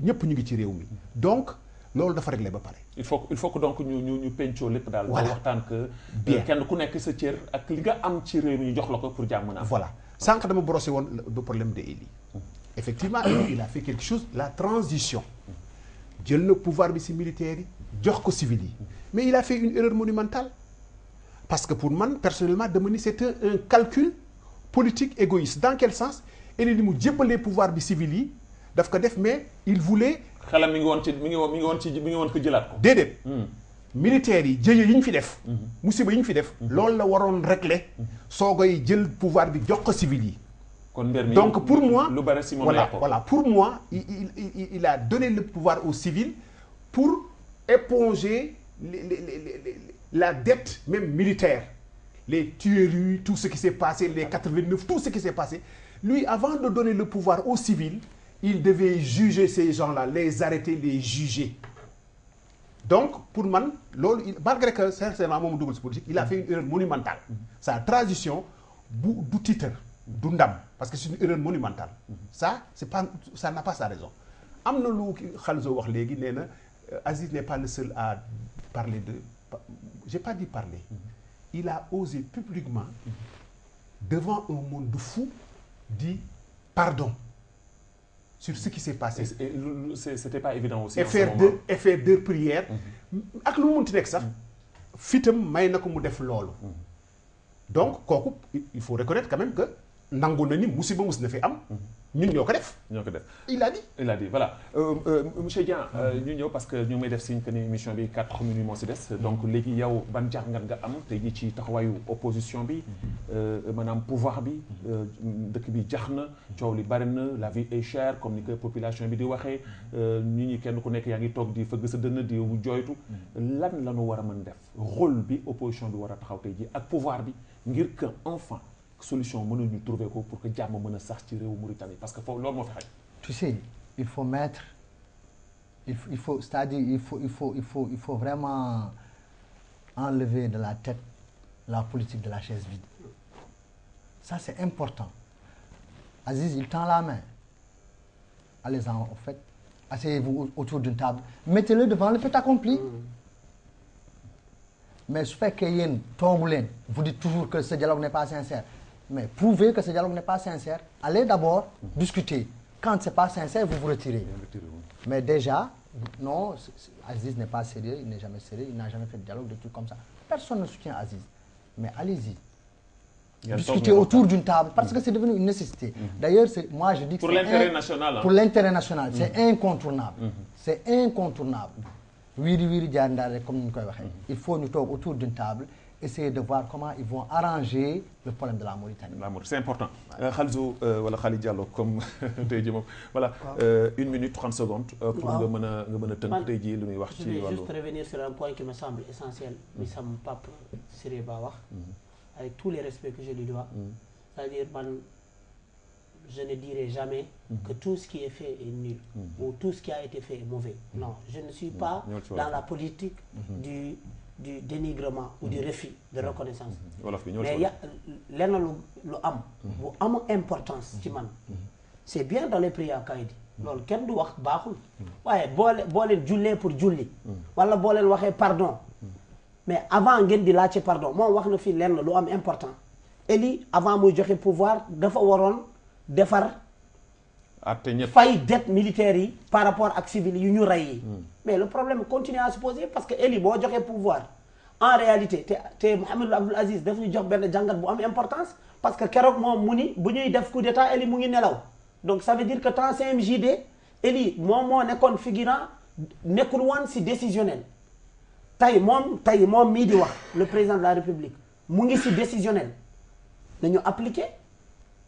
ñëpp ñu ngi ci réew mi donc loolu dafa réglé ba pare. il faut que donc ñu pencoo lépp daal. voilà waxtaan que. bien kenn ku nekk sa cër ak li nga am ci réew mi ñu jox la ko pour jàmm na. voilà sànq dama brossé woon le problème de Ely. effectivement il a fait quelque chose la transition jël na pouvoir bi ci militaire yi jox ko civil yi mais il a fait une erreur monumentale. Parce que pour moi, personnellement, c'est un calcul politique égoïste. Dans quel sens? Ely ni mu jébbalee pouvoir bi civil yi daf ko def mais il voulait. xelam mi ngi woon ko jëlaat ko. déedéet. militaires yi jëye yi ñu fi def. musiba yi ñu fi def. loolu la waroon régler. soogay jël pouvoir bi jox ko civil yi. kon mbir mi donc pour moi lu bari si moom la ko. voilà pour moi il a donné le pouvoir aux civils pour éponger la dette même militaire. Les tueries, tout ce qui s'est passé, les 89, tout ce qui s'est passé. Lui, avant de donner le pouvoir aux civils, il devait juger ces gens-là, les arrêter, les juger. Donc, pour moi, malgré que sincèrement, mon double politique, il a fait une erreur monumentale. Sa transition, du titre, du ndam, parce que c'est une erreur monumentale. Ça n'a pas sa raison. Amna lu Khalzo wax légui néna Aziz n'est pas le seul à parler de. J'ai pas dit parler. Il a osé publiquement, devant un monde de fous, dire pardon sur ce qui s'est passé. C'était pas évident aussi. Et faire deux prières. Ak lu mu munti nekk sax fitam may na ko mu def loolu. Donc kooku il faut reconnaître quand même que nangu na ni musiba mus na fi am. ñun ñoo ko def. il a dit voilà monsieur Dieng ñu ñëw parce que ñu may def signe que ni émission bi 4 minutes moo si des. donc léegi yow ban jàngat nga am tey jii ci taxawaayu opposition bi maanaam pouvoir bi dëkk bi jax na coow li bari na la vie est chère comme ni ko population bi di waxee nit ñi kenn ku nekk yaa ngi toog di fëgg sa dënn di jooytu lan la ñu war a mën def rôle bi opposition bi war a taxaw tey jii ak pouvoir bi ngir que enfin. Solution mënuñu trouver ko pour que jàmm mën a sax ci réewu Mauritanie parce que foofu loolu moo fi xaj. Tu sais, il faut mettre c'est-à-dire il faut vraiment enlever de la tête la politique de la chaise vide. Ça c'est important. Aziz, il tend la main. Allez-en au fait, asseyez-vous autour d'une table, mettez-le devant le fait accompli. Mais su fekkee yéen toogu leen vous dites toujours que ce dialogue n'est pas sincère. Mais prouvez que ce dialogue n'est pas sincère. Allez d'abord discuter. Quand c'est pas sincère, vous vous retirez. Mais déjà, non, Aziz n'est pas sérieux, il n'est jamais sérieux, il n'a jamais fait de dialogue, des trucs comme ça. Personne ne soutient Aziz. Mais allez-y. Discuter autour d'une table, parce que c'est devenu une nécessité. D'ailleurs, moi je dis que pour l'intérêt national. Pour l'intérêt national, c'est incontournable. C'est incontournable. Oui, comme nous il faut nous toog autour d'une table. Essayer de voir comment ils vont arranger le problème de la Mauritanie. C'est important. Khalzo wala Khalid Diallo comme tey jii moom voilà 1 minute 30 secondes. pour nga mën a tënk tey jii lu muy wax. ci wàllu juste revenir sur un point qui me semble essentiel. bi sama papa Siré Ba wax. avec tous les respects que je lui dois. c'est-à-dire je ne dirai jamais que tout ce qui est fait est nul ou tout ce qui a été fait est mauvais. Non, je ne suis pas dans la politique du dénigrement ou du refus de reconnaissance. Mais il y a lenn lu am bu am importance ci man. C'est bien d'aller prier à Kaïdi. loolu kenn du wax baaxul. waaye boo leen jullee pour julli. wala boo leen waxee pardon. mais avant ngeen di laajte pardon moom wax na fii lenn lu am important. Ely avant muy joxe pouvoir dafa waroon defar. fay dette militaire yi par rapport ak civil yu ñu rey yi. mais le problème continue à se poser parce que Ely boo joxee pouvoir en réalité te Mohamed Abdul Aziz daf ñu jox benn jàngat bu am importance parce que keroog moom mu ni bu ñuy def coup d'état Ely mu ngi nelaw donc ça veut dire que temps CMJD Ely moom moo nekkoon figurant nekkul woon si décisionnel tey moom mii di wax le président de la République mu ngi si décisionnel nañu appliquer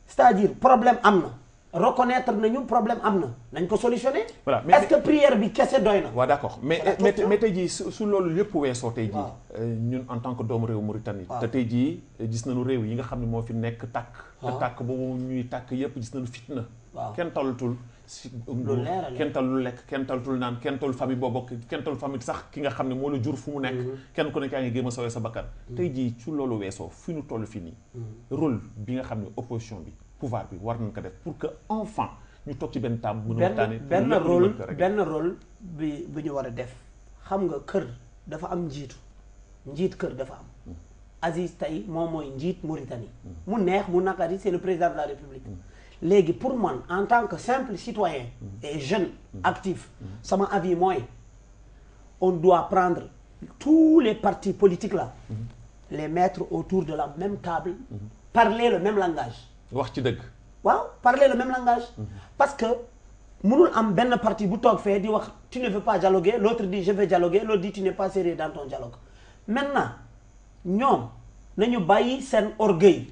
c'est-à-dire problème am na reconnaître nañu problème am na nañ ko solutionner. voilà est-ce que prière bi kese doy na. waaw d'accord mais tey jii su loolu lépp weesoo tey jii. ñun en tant que doomu réew Mauritanie. te tey jii gis nañu réew yi nga xam ne moo fi nekk tàkk. te tàkk boobu ñuy tàkk yëpp gis nañu fitna. kenn talutul si kenn talul lekk kenn talutul naan kenn talul famille boobu kenn talul famille sax ki nga xam ne moo la jur fu mu nekk. kenn ku nekk yaa ngi géem a sawee sa bakkan. tey jii su loolu weesoo fi ñu toll fii nii. rôle bi nga xam ne opposition bi. pouvoir bi war nañ ko def pour que enfin ñu toog ci benn table mën a waxtaane benn rôle bi ñu war a def xam nga kër dafa am njiit kër dafa am Aziz tey moom mooy njiit Mauritanie mu neex mu naqari c'est le président de la République léegi pour man en tant que simple citoyen et jeune actif sama avis mooy on doit prendre tous les partis politiques là les mettre autour de la même table parler le même langage wax ci dëgg waaw parler le même langage. parce que mënul am benn parti bu toog fee di wax tu ne veux pas dialoguer l'autre dit je vais dialoguer l'autre dit tu n'es pas sérieux dans ton dialogue maintenant ñoom nañu bàyyi seen orgueil.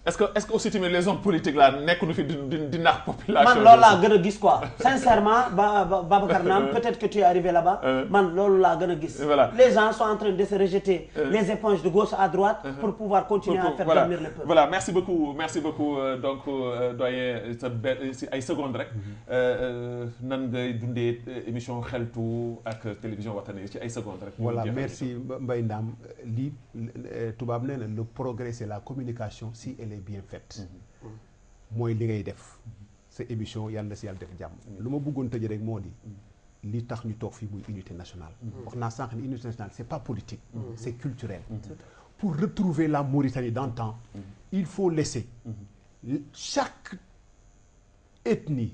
est-ce que aussi tamit les hommes politiques là nekk nu fi di nax population. man loolu laa gën a gis quoi sincèrement Babacar Naam peut-être que tu es arrivé là-bas. man loolu laa gën a gis. voilà les gens sont en train de se rejeter les éponges de gauche à droite. pour pouvoir continuer à faire dormir le peuple. voilà merci beaucoup donc doyen si ay secondes rek nan ngay dundee émission xeltu ak télévision Wataniya ci ay secondes rek. voilà merci Mbaye Ndam lii tubaab nee na le progrès c'est la communication si elle est bien faite. mooy li ngay def sa émission yàlla na si yàlla def jàmm. lu ma bëggoon tëj rek moo di li tax ñu toog fii muy unité nationale. wax naa sànq ni unité nationale c'est pas politique. c'est culturel. pour retrouver la Mauritanie d'antan il faut laisser chaque ethnie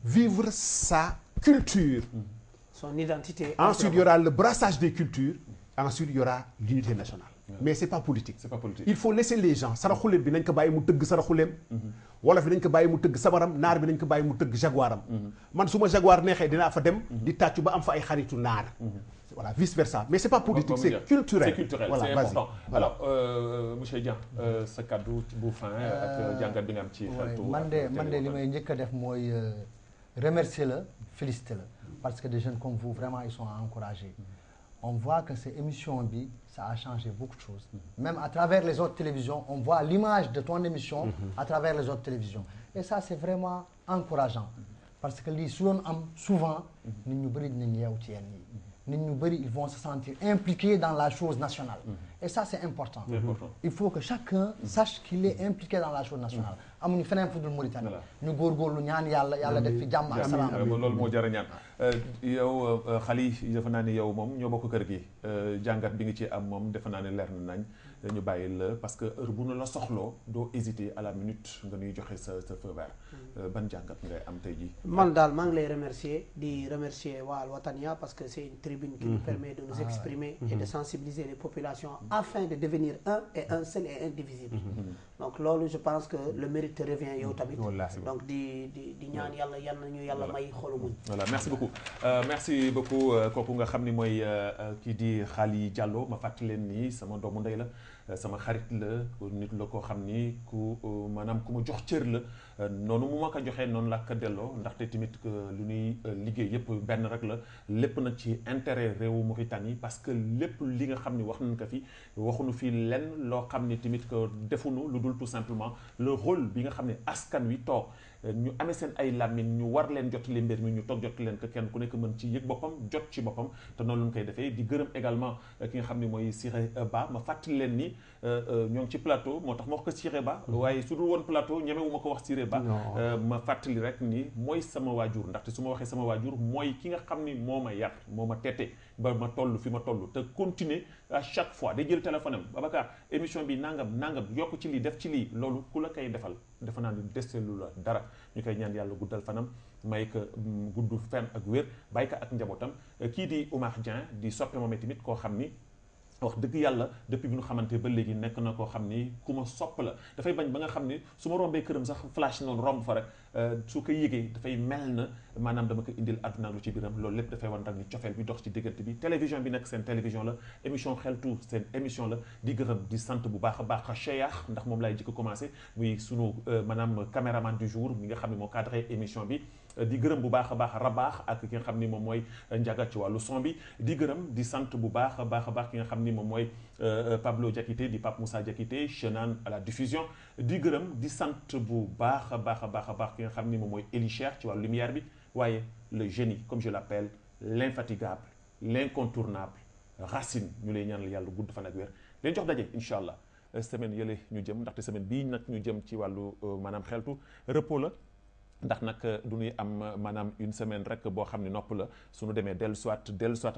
vivre sa culture. son identité. Ensuite il y aura le brassage des cultures. Ensuite il y aura l'unité nationale. mais c'est pas politique. c'est pas politique. il faut laisser les gens saraxuleem bi nañ ko bàyyi mu tëgg saraxuleem. wolof bi nañ ko bàyyi mu tëgg sabaram naar bi nañ ko bàyyi mu tëgg jaguaram. man su ma jaguar neexee dinaa fa dem. di tàccu ba am fa ay xaritu naar. voilà vice versa mais c'est pas politique c'est culturel. c'est culturel voilà, c'est vas-y. important. Voilà. alors monsieur Dieng sa kaddu bu fin ak jàngat bi nga am ci xeltu. man de li may njëkk a def mooy remercier la féliciter la parce que des jeunes comme vous vraiment ils sont à encourager. on voit que cette émission bi ça a changé beaucoup de choses. Même à travers les autres télévisions on voit l'image de ton émission à travers les autres télévisions et ça c'est vraiment encourageant parce que lii su doon am souvent nit ñu bëri dinañ yeewu ci yenn yi nit ñu bëri ils vont se sentir impliqués dans la chose nationale et ça c'est important. Il faut que chacun sache qu'il est impliqué dans la chose nationale amuñu feneen fu dul Mauritanie ñu góorgóorlu ñaan yàlla def fi jàmm ak salaam. loolu moo jar a ñaan yow xale yi defe naa ni yow moom ñoo bokk kër gi jàngat bi nga ci am moom defe naa ne leer na nañ ñu bàyyi la parce que heure bu nu la soxloo doo hésiter à la minute nga ñuy joxe sa feu vert ban jàngat ngay am tey jii. man daal maa ngi lay remercier waa Al Wataniya parce que c'est une tribune qui nous permet de nous exprimer et de sensibiliser les populations afin de devenir un et un seul et indivisible. donc loolu je pense que le mérite te revient yow tamit. donc di ñaan yàlla nañu yàlla may xolu muñ. voilà merci beaucoup kooku nga xam ni mooy kii di Khali Diallo ma fàttali leen nii sama doomu ndey la. sama xarit la nit la koo xam ni ku maanaam ku ma jox cër la noonu mu ma ko joxee noonu la ko delloo ndaxte tamit lu ñuy liggéey yëpp benn rek la lépp nag ci intérêt réewu Mauritanie parce que lépp li nga xam ni wax nañ ko fi waxuñu fi lenn loo xam ni tamit que defuñu lu dul tout simplement le rôle bi nga xam ne askan wi toog ñu amee seen ay làmmiñ ñu war leen jotali mbir mi ñu toog jot leen que kenn ku nekk mën ci yëg boppam jot ci boppam te noonu lañ koy defee di gërëm également ki nga xam ne mooy Siré Ba ma fàttali leen ni ñoo ngi ci plateau moo tax ma wax ko Siré Ba waaye su dul woon plateau ñemewu ma ko wax Siré Ba ma fàttali rek ni mooy sama waajur ndaxte su ma waxee sama waajur mooy ki nga xam ni moo ma yar moo ma tette ba ma toll fi ma toll te continuer à chaque fois day jël téléphone am Babacar émission bi nangam yokk ci lii def ci lii loolu ku la koy defal defe naa ni deselu la dara ñu koy ñaan yàlla guddal fanam may ko gudd fen ak wér bàyyi ko ak njabootam kii di Oumar Dieng di soppe moom tamit koo xam ni wax dëgg yàlla depuis bi ñu xamante ba léegi nekk na koo xam ni ku ma sopp la dafay bañ ba nga xam ni su ma rombee këram sax flash noonu romb fa rek su ko yëgee dafay mel na maanaam dama ko indil àdduna lu ci biiram loolu lépp dafay wan rek ni cofeel bi dox ci diggante bi télévision bi nekk seen télévision la émission xeltu seen émission la di gërëm di sant bu baax a baax Cheikh ndax moom laay jëkk commencé muy sunu maanaam caméraman du jour mi nga xam ne moo cadré émission bi di gërëm bu baax a baax Rabaax ak ki nga xam ni moom mooy Ndiaga ci wàllu son bi di gërëm di sant bu baax a baax ki nga xam ni moom mooy Pablo Diakité di Pape Moussa Diakité Chenan à la diffusion di gërëm di sant bu baax a baax ki nga xam ni moom mooy Eli Cheikh ci wàllu lumière bi waaye le génie comme je l'appelle l'infatigable l'incontournable Racine ñu lay ñaanal yàlla gudd fan ak wér leen jox daje incha allah semaine yële ñu jëm ndaxte semaine bii nag ñu jëm ci wàllu maanaam xeltu repos la ndax nag du ñuy am maanaam une semaine rek boo xam ne nopp la suñu demee dellu soit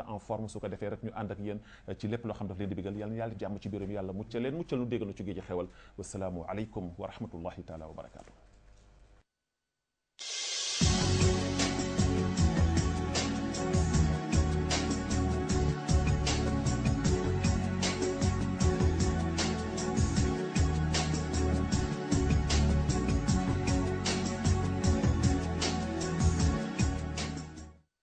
en forme su ko defee rek ñu ànd ak yéen ci lépp loo xam daf leen di bigal yàlla jàmm ci biiram yàlla muccal leen muccal nu dégg na ci géej xewal wasalaamu aleykum wa rahmatullahi taala wa barakaatu